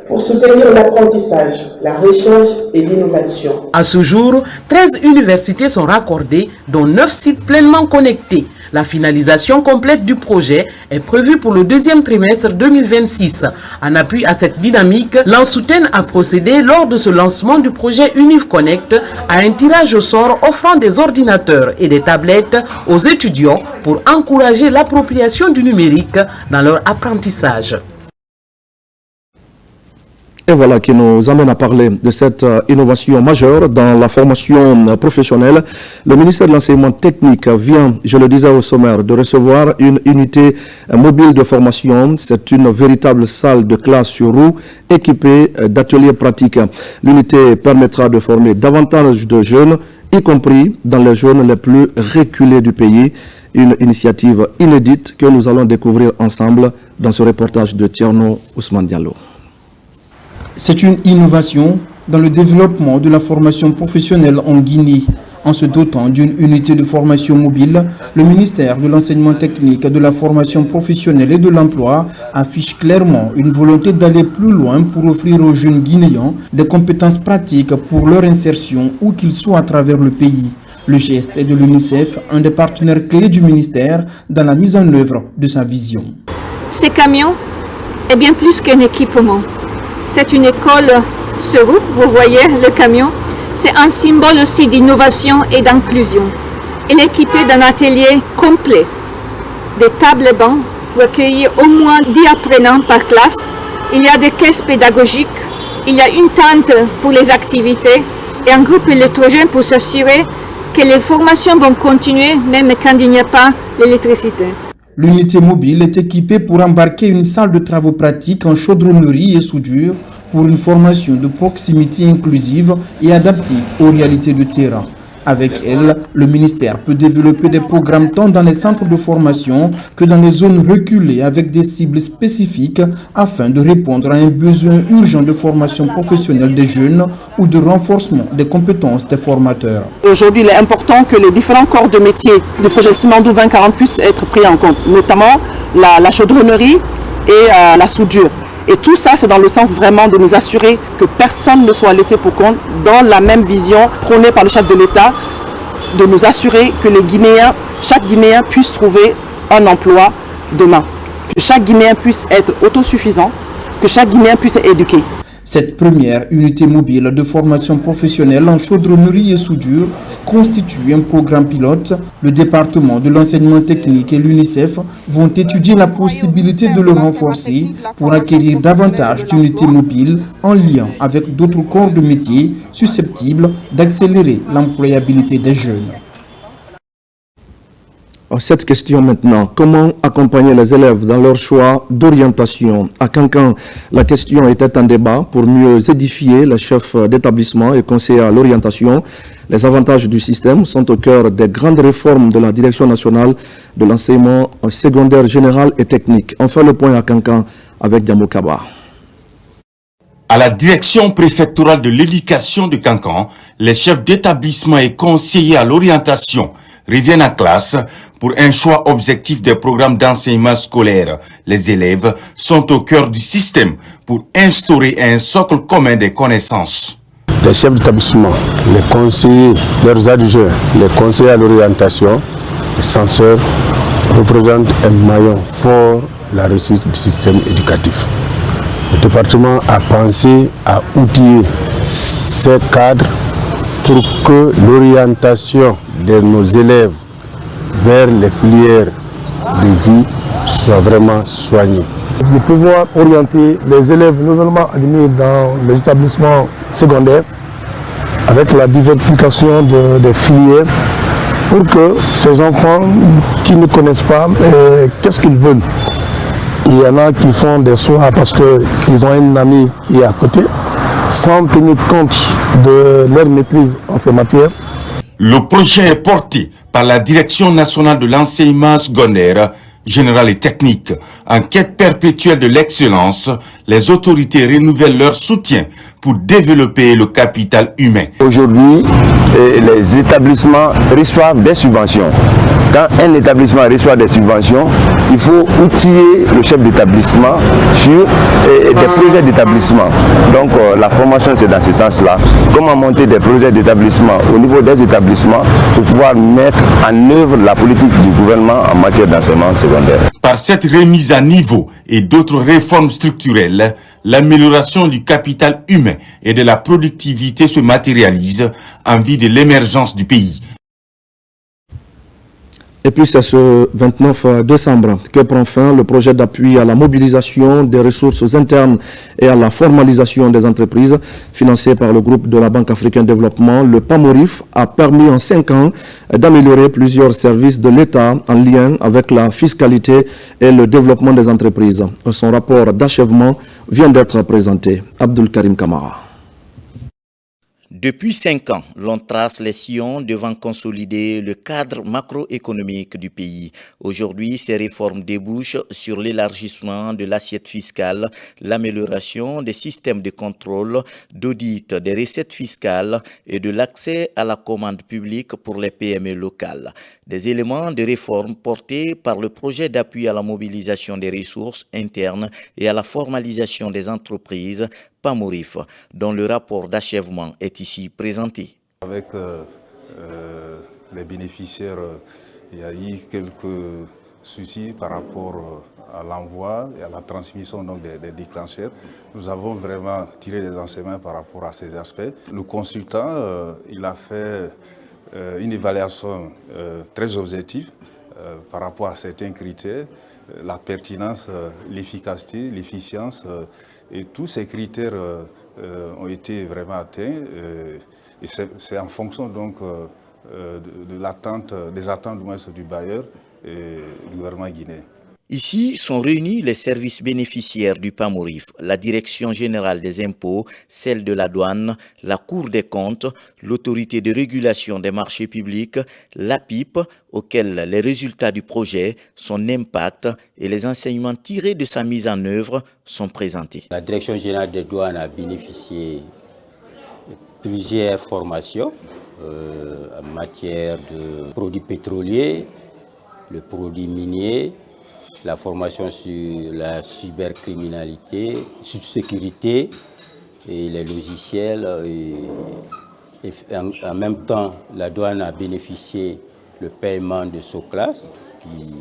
pour soutenir l'apprentissage, la recherche et l'innovation. À ce jour, 13 universités sont raccordées, dont 9 sites pleinement connectés. La finalisation complète du projet est prévue pour le deuxième trimestre 2026. En appui à cette dynamique, l'Ansouten a procédé lors de ce lancement du projet UnivConnect à un tirage au sort offrant des ordinateurs et des tablettes aux étudiants pour encourager l'appropriation du numérique dans leur apprentissage. Et voilà qui nous amène à parler de cette innovation majeure dans la formation professionnelle. Le ministère de l'Enseignement technique vient, je le disais au sommaire, de recevoir une unité mobile de formation. C'est une véritable salle de classe sur roue équipée d'ateliers pratiques. L'unité permettra de former davantage de jeunes, y compris dans les zones les plus reculées du pays. Une initiative inédite que nous allons découvrir ensemble dans ce reportage de Tierno Ousmane Diallo. C'est une innovation dans le développement de la formation professionnelle en Guinée. En se dotant d'une unité de formation mobile, le ministère de l'Enseignement technique, de la formation professionnelle et de l'emploi affiche clairement une volonté d'aller plus loin pour offrir aux jeunes Guinéens des compétences pratiques pour leur insertion où qu'ils soient à travers le pays. Le geste est de l'UNICEF, un des partenaires clés du ministère dans la mise en œuvre de sa vision. Ces camions est bien plus qu'un équipement. C'est une école sur roue, vous voyez le camion. C'est un symbole aussi d'innovation et d'inclusion. Il est équipé d'un atelier complet, des tables et bancs pour accueillir au moins 10 apprenants par classe. Il y a des caisses pédagogiques, il y a une tente pour les activités et un groupe électrogène pour s'assurer que les formations vont continuer même quand il n'y a pas d'électricité. L'unité mobile est équipée pour embarquer une salle de travaux pratiques en chaudronnerie et soudure pour une formation de proximité inclusive et adaptée aux réalités de terrain. Avec elle, le ministère peut développer des programmes tant dans les centres de formation que dans les zones reculées avec des cibles spécifiques afin de répondre à un besoin urgent de formation professionnelle des jeunes ou de renforcement des compétences des formateurs. Aujourd'hui, il est important que les différents corps de métier du projet Simandou 2040 puissent être pris en compte, notamment la chaudronnerie et la soudure. Et tout ça, c'est dans le sens vraiment de nous assurer que personne ne soit laissé pour compte dans la même vision prônée par le chef de l'État, de nous assurer que les Guinéens, chaque Guinéen puisse trouver un emploi demain, que chaque Guinéen puisse être autosuffisant, que chaque Guinéen puisse être éduqué. Cette première unité mobile de formation professionnelle en chaudronnerie et soudure constitue un programme pilote. Le département de l'enseignement technique et l'UNICEF vont étudier la possibilité de le renforcer pour acquérir davantage d'unités mobiles en lien avec d'autres corps de métier susceptibles d'accélérer l'employabilité des jeunes. Cette question maintenant, comment accompagner les élèves dans leur choix d'orientation? À Kankan, la question était en débat pour mieux édifier les chefs d'établissement et conseillers à l'orientation. Les avantages du système sont au cœur des grandes réformes de la Direction nationale de l'enseignement secondaire général et technique. On fait le point à Kankan avec Diamo Kaba. À la direction préfectorale de l'éducation de Kankan, les chefs d'établissement et conseillers à l'orientation reviennent en classe pour un choix objectif des programmes d'enseignement scolaire. Les élèves sont au cœur du système pour instaurer un socle commun des connaissances. Les chefs d'établissement, les conseillers, leurs adjoints, les conseillers à l'orientation, les censeurs représentent un maillon fort de la réussite du système éducatif. Le département a pensé à outiller ces cadres pour que l'orientation de nos élèves vers les filières de vie soit vraiment soignée. De pouvoir orienter les élèves nouvellement admis dans les établissements secondaires avec la diversification des filières pour que ces enfants qui ne connaissent pas, qu'est-ce qu'ils veulent? Il y en a qui font des choix parce qu'ils ont un ami qui est à côté, sans tenir compte de leur maîtrise en ces matières. Le projet est porté par la Direction nationale de l'enseignement secondaire, général et technique. En quête perpétuelle de l'excellence, les autorités renouvellent leur soutien pour développer le capital humain. Aujourd'hui, les établissements reçoivent des subventions. Quand un établissement reçoit des subventions, il faut outiller le chef d'établissement sur des projets d'établissement. Donc la formation, c'est dans ce sens-là. Comment monter des projets d'établissement au niveau des établissements pour pouvoir mettre en œuvre la politique du gouvernement en matière d'enseignement secondaire. Par cette remise à niveau et d'autres réformes structurelles, l'amélioration du capital humain et de la productivité se matérialise en vue de l'émergence du pays. Et puis c'est ce 29 décembre que prend fin le projet d'appui à la mobilisation des ressources internes et à la formalisation des entreprises financé par le groupe de la Banque africaine de développement. Le PAMORIF a permis en 5 ans d'améliorer plusieurs services de l'État en lien avec la fiscalité et le développement des entreprises. Son rapport d'achèvement vient d'être présenté. Abdul Karim Kamara. Depuis 5 ans, l'on trace les sillons devant consolider le cadre macroéconomique du pays. Aujourd'hui, ces réformes débouchent sur l'élargissement de l'assiette fiscale, l'amélioration des systèmes de contrôle, d'audit des recettes fiscales et de l'accès à la commande publique pour les PME locales. Des éléments de réforme portés par le projet d'appui à la mobilisation des ressources internes et à la formalisation des entreprises PAMORIF, dont le rapport d'achèvement est ici présenté. Avec les bénéficiaires, il y a eu quelques soucis par rapport à l'envoi et à la transmission donc, des déclencheurs. Nous avons vraiment tiré des enseignements par rapport à ces aspects. Le consultant, il a fait une évaluation très objective par rapport à certains critères, la pertinence, l'efficacité, l'efficience. Et tous ces critères ont été vraiment atteints et c'est en fonction donc des attentes du bailleur et du gouvernement guinéen. Ici sont réunis les services bénéficiaires du PAMORIF, la Direction générale des impôts, celle de la douane, la Cour des comptes, l'autorité de régulation des marchés publics, l'APIP, auquel les résultats du projet, son impact et les enseignements tirés de sa mise en œuvre sont présentés. La Direction générale des douanes a bénéficié de plusieurs formations en matière de produits pétroliers, le produit minier, la formation sur la cybercriminalité, sur sécurité et les logiciels. Et en même temps, la douane a bénéficié le paiement de SOCLAS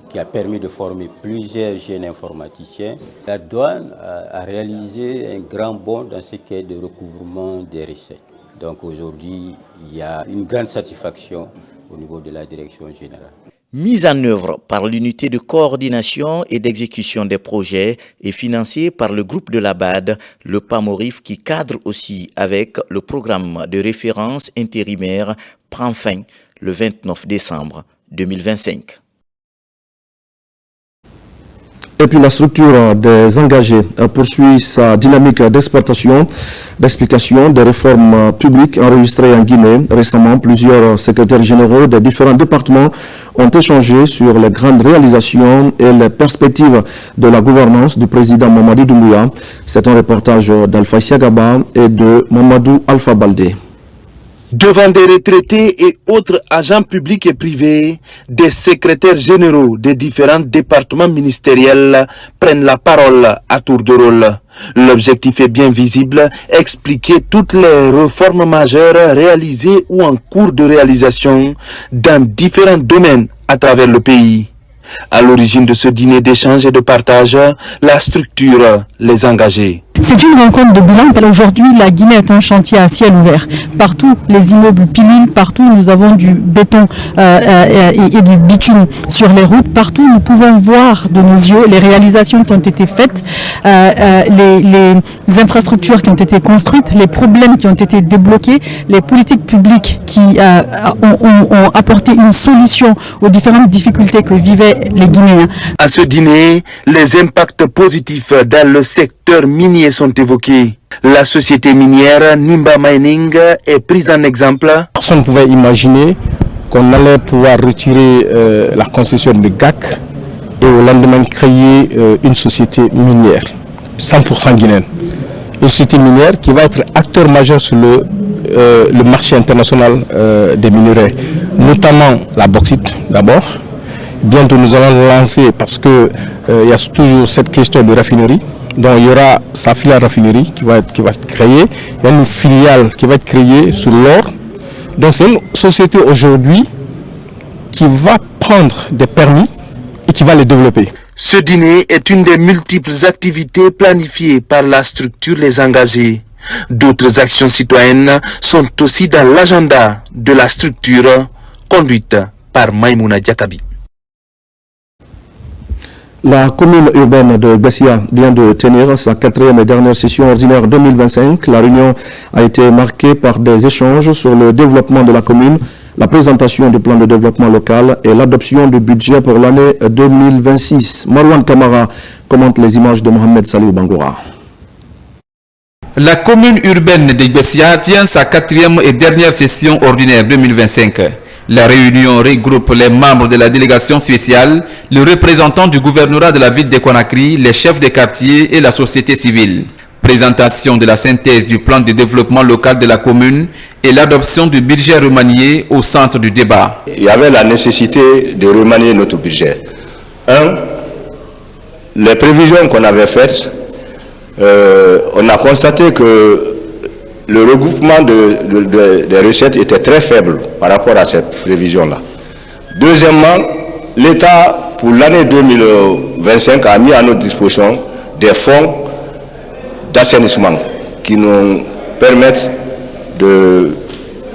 qui a permis de former plusieurs jeunes informaticiens. La douane a réalisé un grand bond dans ce qui est de recouvrement des recettes. Donc aujourd'hui, il y a une grande satisfaction au niveau de la direction générale. Mise en œuvre par l'unité de coordination et d'exécution des projets et financée par le groupe de la BAD, le PAMORIF qui cadre aussi avec le programme de référence intérimaire prend fin le 29 décembre 2025. Et puis la structure des engagés poursuit sa dynamique d'exploitation, d'explication des réformes publiques enregistrées en Guinée. Récemment, plusieurs secrétaires généraux des différents départements ont échangé sur les grandes réalisations et les perspectives de la gouvernance du président Mamadi Doumbouya. C'est un reportage d'Alpha Siagaba et de Mamadou Alpha Baldé. Devant des retraités et autres agents publics et privés, des secrétaires généraux des différents départements ministériels prennent la parole à tour de rôle. L'objectif est bien visible, expliquer toutes les réformes majeures réalisées ou en cours de réalisation dans différents domaines à travers le pays. À l'origine de ce dîner d'échange et de partage, la structure les engagés. C'est une rencontre de bilan. Aujourd'hui, la Guinée est un chantier à ciel ouvert. Partout, les immeubles pilules, partout nous avons du béton et du bitume sur les routes. Partout, nous pouvons voir de nos yeux les réalisations qui ont été faites, les infrastructures qui ont été construites, les problèmes qui ont été débloqués, les politiques publiques qui ont apporté une solution aux différentes difficultés que vivaient les Guinéens. À ce dîner, les impacts positifs dans le secteur minier sont évoqués. La société minière Nimba Mining est prise en exemple. Personne ne pouvait imaginer qu'on allait pouvoir retirer la concession de GAC et au lendemain créer une société minière 100% guinéenne. Une société minière qui va être acteur majeur sur le marché international des minerais, notamment la bauxite d'abord. Bientôt nous allons lancer, parce que il y a toujours cette question de raffinerie. Donc il y aura sa filiale raffinerie qui va être créée. Il y a une filiale qui va être créée sur l'or. Donc c'est une société aujourd'hui qui va prendre des permis et qui va les développer. Ce dîner est une des multiples activités planifiées par la structure Les Engagés. D'autres actions citoyennes sont aussi dans l'agenda de la structure conduite par Maïmouna Diakabi. La commune urbaine de Bessia vient de tenir sa 4e et dernière session ordinaire 2025. La réunion a été marquée par des échanges sur le développement de la commune, la présentation du plan de développement local et l'adoption du budget pour l'année 2026. Marwan Kamara commente les images de Mohamed Salih Bangoura. La commune urbaine de Bessia tient sa 4e et dernière session ordinaire 2025. La réunion regroupe les membres de la délégation spéciale, le représentant du gouvernorat de la ville de Conakry, les chefs de quartier et la société civile. Présentation de la synthèse du plan de développement local de la commune et l'adoption du budget remanié au centre du débat. Il y avait la nécessité de remanier notre budget. Les prévisions qu'on avait faites, on a constaté que le regroupement des recettes était très faible par rapport à cette prévision-là. Deuxièmement, l'État, pour l'année 2025, a mis à notre disposition des fonds d'assainissement qui nous permettent de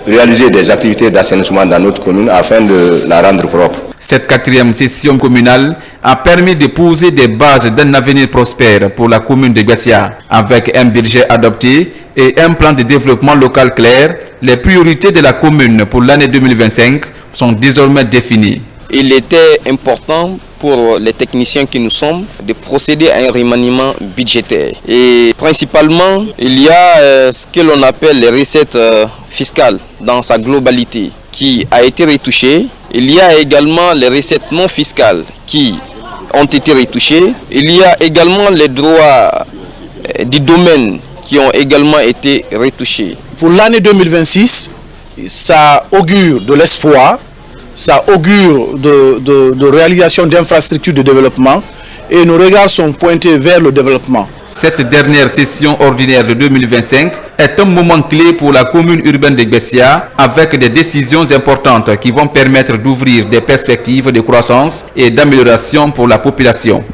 réaliser des activités d'assainissement dans notre commune afin de la rendre propre. Cette 4e session communale a permis de poser des bases d'un avenir prospère pour la commune de Bessia. Avec un budget adopté et un plan de développement local clair, les priorités de la commune pour l'année 2025 sont désormais définies. Il était important pour les techniciens que nous sommes de procéder à un remaniement budgétaire. Et principalement, il y a ce que l'on appelle les recettes fiscales dans sa globalité qui a été retouchée. Il y a également les recettes non fiscales qui ont été retouchées. Il y a également les droits du domaine qui ont également été retouchés. Pour l'année 2026, ça augure de l'espoir, ça augure de réalisation d'infrastructures de développement et nos regards sont pointés vers le développement. Cette dernière session ordinaire de 2025 est un moment clé pour la commune urbaine de Bessia avec des décisions importantes qui vont permettre d'ouvrir des perspectives de croissance et d'amélioration pour la population.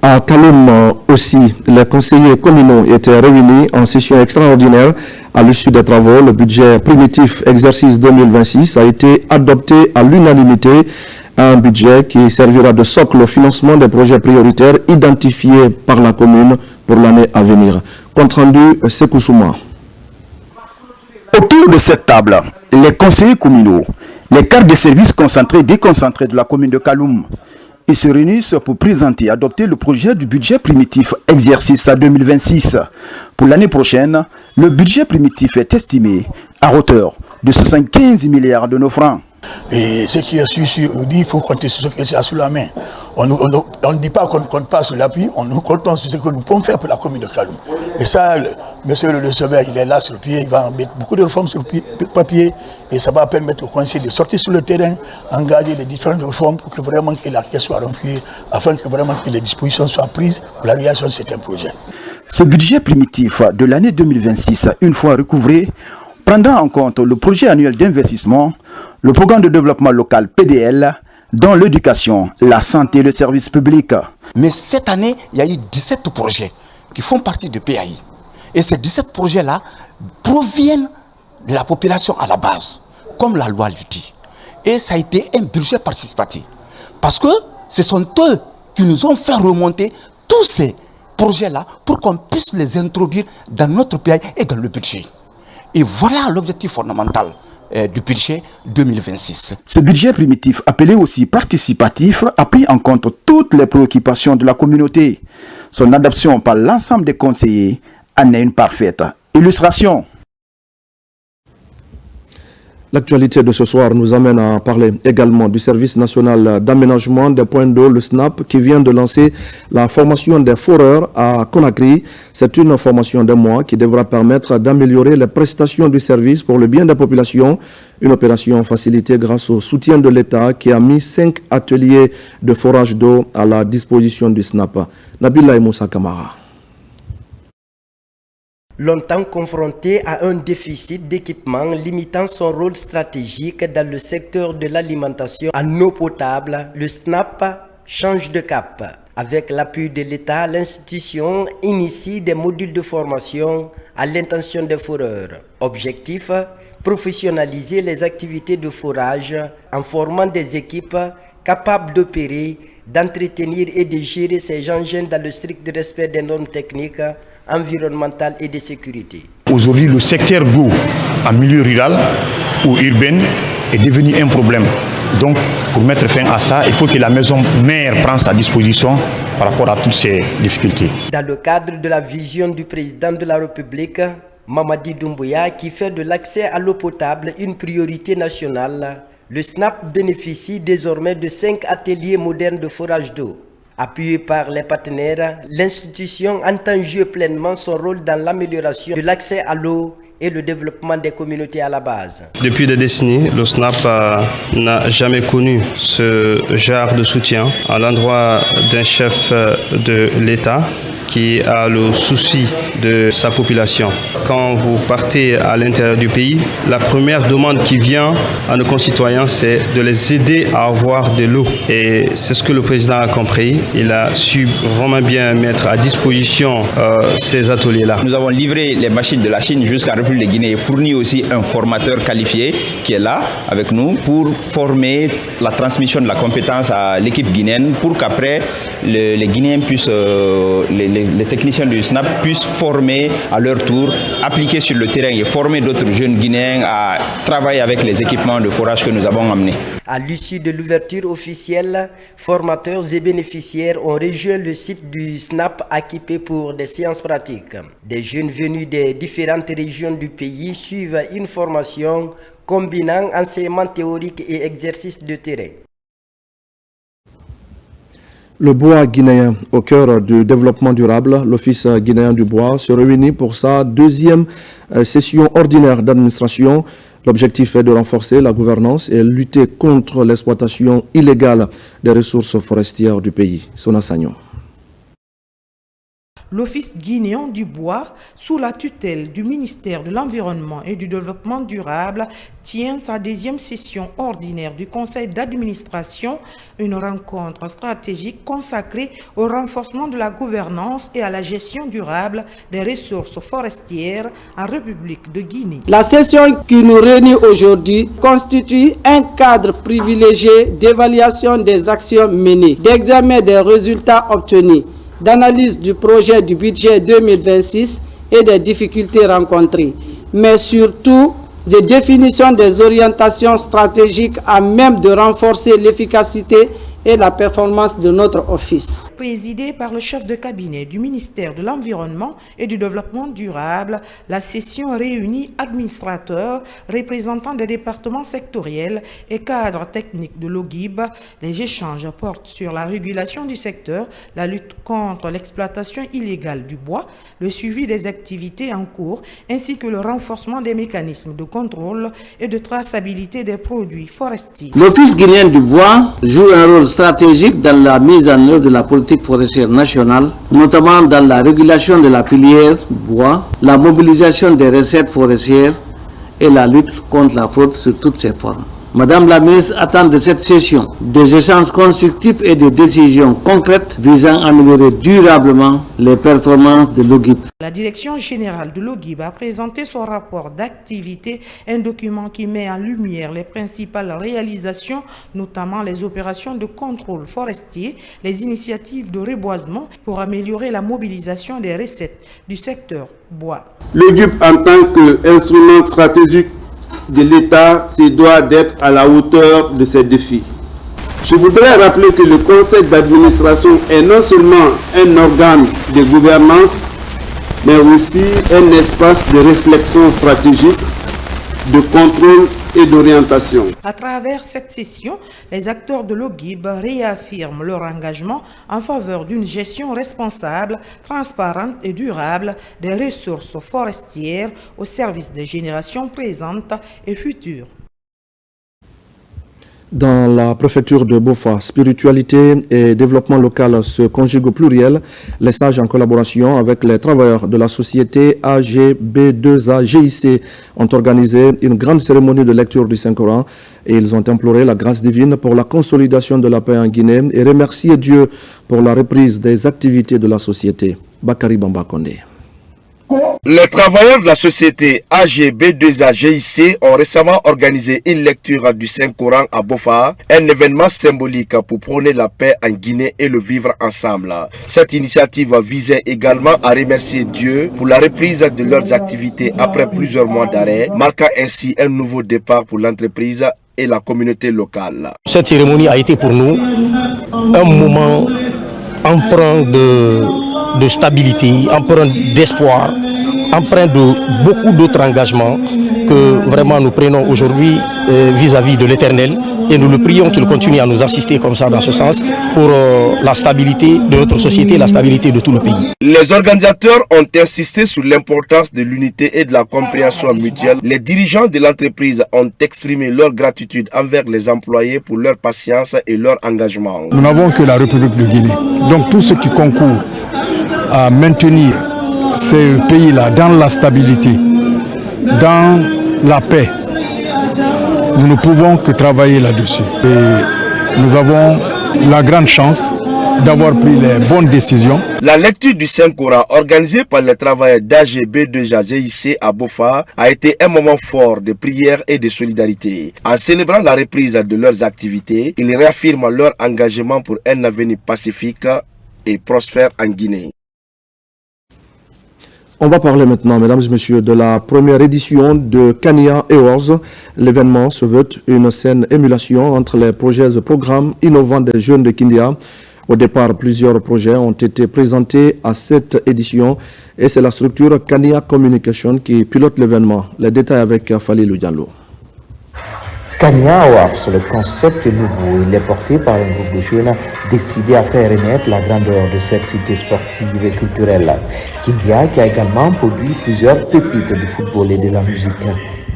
À Kaloum aussi, les conseillers communaux étaient réunis en session extraordinaire. À l'issue des travaux, le budget primitif exercice 2026 a été adopté à l'unanimité. Un budget qui servira de socle au financement des projets prioritaires identifiés par la commune pour l'année à venir. Compte rendu, Sekou Souma. Autour de cette table, les conseillers communaux, les cartes de services concentrés et déconcentrés de la commune de Kaloum Ils se réunissent pour présenter et adopter le projet du budget primitif exercice 2026. Pour l'année prochaine, le budget primitif est estimé à hauteur de 75 milliards de nos francs. Et ce qui est sûr, on dit qu'il faut compter sur ce qui est sous la main. On ne dit pas qu'on ne compte pas sur l'appui, on nous compte sur ce que nous pouvons faire pour la commune de Kaloum. Et ça, monsieur le receveur, il est là sur le pied, il va mettre beaucoup de réformes sur le papier et ça va permettre au conseil de sortir sur le terrain, engager les différentes réformes pour que vraiment que la caisse soit renflouée, afin que vraiment que les dispositions soient prises pour la réalisation de certains projets. Ce budget primitif de l'année 2026, une fois recouvré, prendra en compte le projet annuel d'investissement, le programme de développement local PDL, dans l'éducation, la santé et le service public. Mais cette année, il y a eu 17 projets qui font partie du PAI. Et ces 17 projets-là proviennent de la population à la base, comme la loi le dit. Et ça a été un budget participatif. Parce que ce sont eux qui nous ont fait remonter tous ces projets-là pour qu'on puisse les introduire dans notre PAI et dans le budget. Et voilà l'objectif fondamental du budget 2026. Ce budget primitif, appelé aussi participatif, a pris en compte toutes les préoccupations de la communauté. Son adoption par l'ensemble des conseillers en est une parfaite illustration. L'actualité de ce soir nous amène à parler également du service national d'aménagement des points d'eau, le SNAP, qui vient de lancer la formation des foreurs à Conakry. C'est une formation d'un mois qui devra permettre d'améliorer les prestations du service pour le bien des populations. Une opération facilitée grâce au soutien de l'État qui a mis 5 ateliers de forage d'eau à la disposition du SNAP. Nabila Moussa Kamara. Longtemps confronté à un déficit d'équipement limitant son rôle stratégique dans le secteur de l'alimentation en eau potable, le SNAP change de cap. Avec l'appui de l'État, l'institution initie des modules de formation à l'intention des foreurs. Objectif, professionnaliser les activités de forage en formant des équipes capables d'opérer, d'entretenir et de gérer ces engins dans le strict respect des normes techniques, environnementale et de sécurité. Aujourd'hui, le secteur d'eau en milieu rural ou urbain est devenu un problème. Donc, pour mettre fin à ça, il faut que la maison mère prenne sa disposition par rapport à toutes ces difficultés. Dans le cadre de la vision du président de la République, Mamadi Doumbouya, qui fait de l'accès à l'eau potable une priorité nationale, le SNAP bénéficie désormais de 5 ateliers modernes de forage d'eau. Appuyé par les partenaires, l'institution entend jouer pleinement son rôle dans l'amélioration de l'accès à l'eau et le développement des communautés à la base. Depuis des décennies, le SNAP n'a jamais connu ce genre de soutien à l'endroit d'un chef de l'État qui a le souci de sa population. Quand vous partez à l'intérieur du pays, la première demande qui vient à nos concitoyens, c'est de les aider à avoir de l'eau. Et c'est ce que le président a compris. Il a su vraiment bien mettre à disposition ces ateliers-là. Nous avons livré les machines de la Chine jusqu'à la République de Guinée et fourni aussi un formateur qualifié qui est là avec nous pour former la transmission de la compétence à l'équipe guinéenne pour qu'après les Guinéens puissent, les techniciens du SNAP puissent former à leur tour, appliquer sur le terrain et former d'autres jeunes Guinéens à travailler avec les équipements de forage que nous avons amenés. À l'issue de l'ouverture officielle, formateurs et bénéficiaires ont rejoint le site du SNAP équipé pour des séances pratiques. Des jeunes venus des différentes régions du pays suivent une formation combinant enseignement théorique et exercice de terrain. Le bois guinéen, au cœur du développement durable, l'Office guinéen du bois se réunit pour sa deuxième session ordinaire d'administration. L'objectif est de renforcer la gouvernance et lutter contre l'exploitation illégale des ressources forestières du pays. Sona Sagnon. L'Office guinéen du bois, sous la tutelle du ministère de l'Environnement et du Développement durable, tient sa deuxième session ordinaire du conseil d'administration, une rencontre stratégique consacrée au renforcement de la gouvernance et à la gestion durable des ressources forestières en République de Guinée. La session qui nous réunit aujourd'hui constitue un cadre privilégié d'évaluation des actions menées, d'examen des résultats obtenus, d'analyse du projet du budget 2026 et des difficultés rencontrées, mais surtout de définition des orientations stratégiques à même de renforcer l'efficacité et la performance de notre office. Présidée par le chef de cabinet du ministère de l'Environnement et du Développement durable, la session réunit administrateurs, représentants des départements sectoriels et cadres techniques de l'OGIB. Les échanges portent sur la régulation du secteur, la lutte contre l'exploitation illégale du bois, le suivi des activités en cours, ainsi que le renforcement des mécanismes de contrôle et de traçabilité des produits forestiers. L'Office guinéen du bois joue un rôle stratégique dans la mise en œuvre de la politique forestière nationale, notamment dans la régulation de la filière bois, la mobilisation des recettes forestières et la lutte contre la fraude sous toutes ses formes. Madame la ministre attend de cette session des échanges constructifs et des décisions concrètes visant à améliorer durablement les performances de l'OGIB. La direction générale de l'OGIB a présenté son rapport d'activité, un document qui met en lumière les principales réalisations, notamment les opérations de contrôle forestier, les initiatives de reboisement pour améliorer la mobilisation des recettes du secteur bois. L'OGIB en tant qu'instrument stratégique de l'État se doit d'être à la hauteur de ces défis. Je voudrais rappeler que le conseil d'administration est non seulement un organe de gouvernance, mais aussi un espace de réflexion stratégique, de contrôle et d'orientation. À travers cette session, les acteurs de l'OGIB réaffirment leur engagement en faveur d'une gestion responsable, transparente et durable des ressources forestières au service des générations présentes et futures. Dans la préfecture de Bofa, spiritualité et développement local se conjuguent au pluriel. Les sages, en collaboration avec les travailleurs de la société AGB2A GIC, ont organisé une grande cérémonie de lecture du Saint-Coran et ils ont imploré la grâce divine pour la consolidation de la paix en Guinée et remercié Dieu pour la reprise des activités de la société. Bakari Bamba Kondé. Les travailleurs de la société AGB2A GIC ont récemment organisé une lecture du Saint-Coran à Bofa, un événement symbolique pour prôner la paix en Guinée et le vivre ensemble. Cette initiative visait également à remercier Dieu pour la reprise de leurs activités après plusieurs mois d'arrêt, marquant ainsi un nouveau départ pour l'entreprise et la communauté locale. Cette cérémonie a été pour nous un moment empreint de stabilité, empreint d'espoir, empreint de beaucoup d'autres engagements que vraiment nous prenons aujourd'hui vis-à-vis de l'Éternel et nous le prions qu'il continue à nous assister comme ça dans ce sens pour la stabilité de notre société, la stabilité de tout le pays. Les organisateurs ont insisté sur l'importance de l'unité et de la compréhension mutuelle. Les dirigeants de l'entreprise ont exprimé leur gratitude envers les employés pour leur patience et leur engagement. Nous n'avons que la République de Guinée, donc tout ce qui concourt à maintenir ces pays-là dans la stabilité, dans la paix, nous ne pouvons que travailler là-dessus. Et nous avons la grande chance d'avoir pris les bonnes décisions. La lecture du Saint-Coran organisée par les travailleurs d'AGB2A GIC à Bofa a été un moment fort de prière et de solidarité. En célébrant la reprise de leurs activités, ils réaffirment leur engagement pour un avenir pacifique et prospère en Guinée. On va parler maintenant, mesdames et messieurs, de la première édition de Kania Awards. L'événement se veut une saine émulation entre les projets et programmes innovants des jeunes de Kindia. Au départ, plusieurs projets ont été présentés à cette édition et c'est la structure Kania Communication qui pilote l'événement. Les détails avec Falilou Diallo. Kania Awards, le concept est nouveau. Il est porté par un groupe de jeunes décidés à faire renaître la grandeur de cette cité sportive et culturelle. Kindia qui a également produit plusieurs pépites du football et de la musique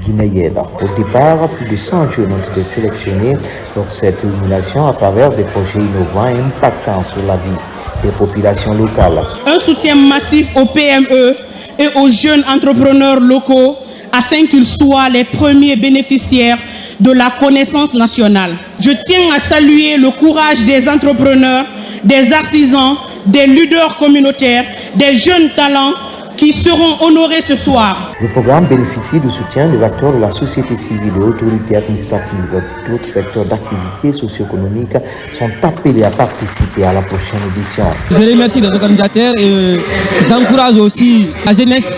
guinéenne. Au départ, plus de 100 jeunes ont été sélectionnés pour cette émulation à travers des projets innovants et impactants sur la vie des populations locales. Un soutien massif aux PME et aux jeunes entrepreneurs locaux afin qu'ils soient les premiers bénéficiaires de la connaissance nationale. Je tiens à saluer le courage des entrepreneurs, des artisans, des leaders communautaires, des jeunes talents qui seront honorés ce soir. Le programme bénéficie du soutien des acteurs de la société civile et autorités administratives. D'autres secteurs d'activité socio-économique sont appelés à participer à la prochaine édition. Je remercie les organisateurs et j'encourage aussi la jeunesse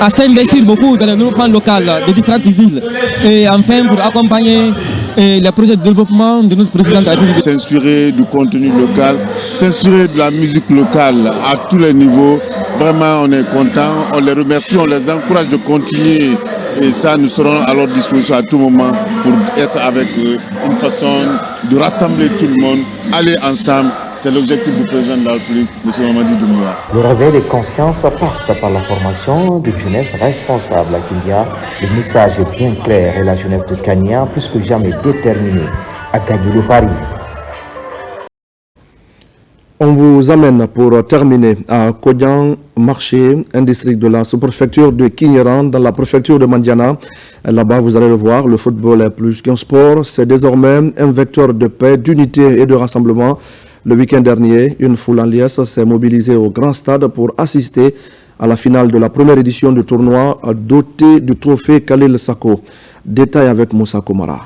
à s'investir beaucoup dans le développement local de différentes villes et enfin pour accompagner les projets de développement de notre président de la République. S'inspirer du contenu local, s'inspirer de la musique locale à tous les niveaux. Vraiment, on est content, on les remercie, on les encourage de continuer. Et ça, nous serons à leur disposition à tout moment pour être avec eux. Une façon de rassembler tout le monde, aller ensemble. C'est l'objectif du président de la République, M. Mamadi Doumbouya. Le réveil des consciences passe par la formation de jeunesse responsable à Kindia. Le message est bien clair et la jeunesse de Kenya plus que jamais déterminée à gagner le pari. On vous amène pour terminer à Kodian Marché, un district de la sous-préfecture de Kinyeran, dans la préfecture de Mandiana. Là-bas, vous allez le voir, le football est plus qu'un sport. C'est désormais un vecteur de paix, d'unité et de rassemblement. Le week-end dernier, une foule en liesse s'est mobilisée au Grand Stade pour assister à la finale de la première édition du tournoi doté du trophée Khalil Sako. Détail avec Moussa Komara.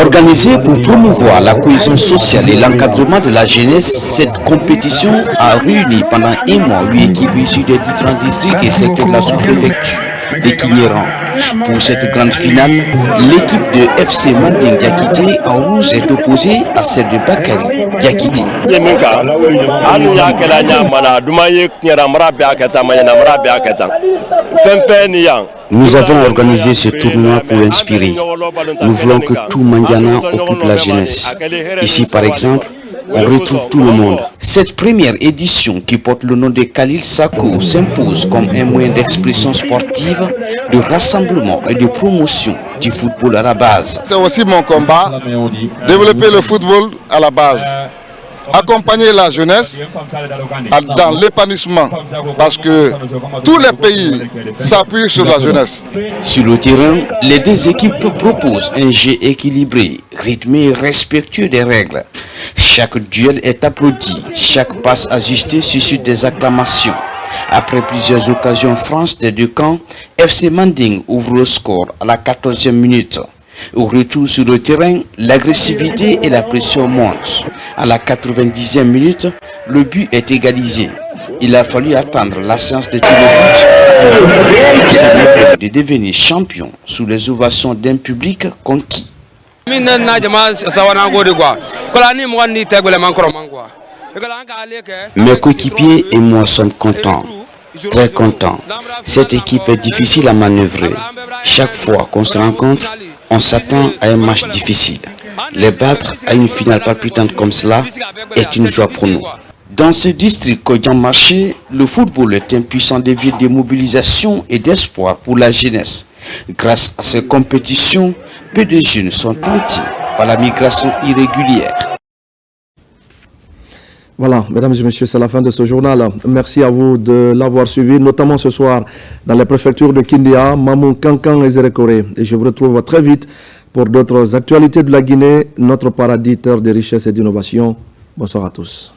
Organisée pour promouvoir la cohésion sociale et l'encadrement de la jeunesse, cette compétition a réuni pendant un mois 8 équipes issues des différents districts et secteurs de la sous-préfecture de Kinyeran. Pour cette grande finale, l'équipe de FC Manding Diakité en rouge est opposée à celle de Bakari Diakité. Nous avons organisé ce tournoi pour inspirer. Nous voulons que tout Mandiana occupe la jeunesse. Ici, par exemple, on retrouve tout le monde. Cette première édition qui porte le nom de Khalil Sako s'impose comme un moyen d'expression sportive, de rassemblement et de promotion du football à la base. C'est aussi mon combat, développer le football à la base. Accompagner la jeunesse dans l'épanouissement parce que tous les pays s'appuient sur la jeunesse. Sur le terrain, les deux équipes proposent un jeu équilibré, rythmé et respectueux des règles. Chaque duel est applaudi, chaque passe ajustée suscite des acclamations. Après plusieurs occasions franches des deux camps, FC Manding ouvre le score à la 14e minute. Au retour sur le terrain, l'agressivité et la pression montent. À la 90e minute, le but est égalisé. Il a fallu attendre la séance de tous les buts de devenir champion sous les ovations d'un public conquis. Mes coéquipiers et moi sommes contents, très contents. Cette équipe est difficile à manœuvrer. Chaque fois qu'on se rencontre, on s'attend à un match difficile. Les battre à une finale palpitante comme cela est une joie pour nous. Dans ce district Kodian Marché, le football est un puissant levier de mobilisation et d'espoir pour la jeunesse. Grâce à ces compétitions, peu de jeunes sont tentés par la migration irrégulière. Voilà, mesdames et messieurs, c'est la fin de ce journal. Merci à vous de l'avoir suivi, notamment ce soir dans les préfectures de Kindia, Mamou, Kankan et Zérékoré. Et je vous retrouve très vite pour d'autres actualités de la Guinée, notre paradis, terre de richesse et d'innovation. Bonsoir à tous.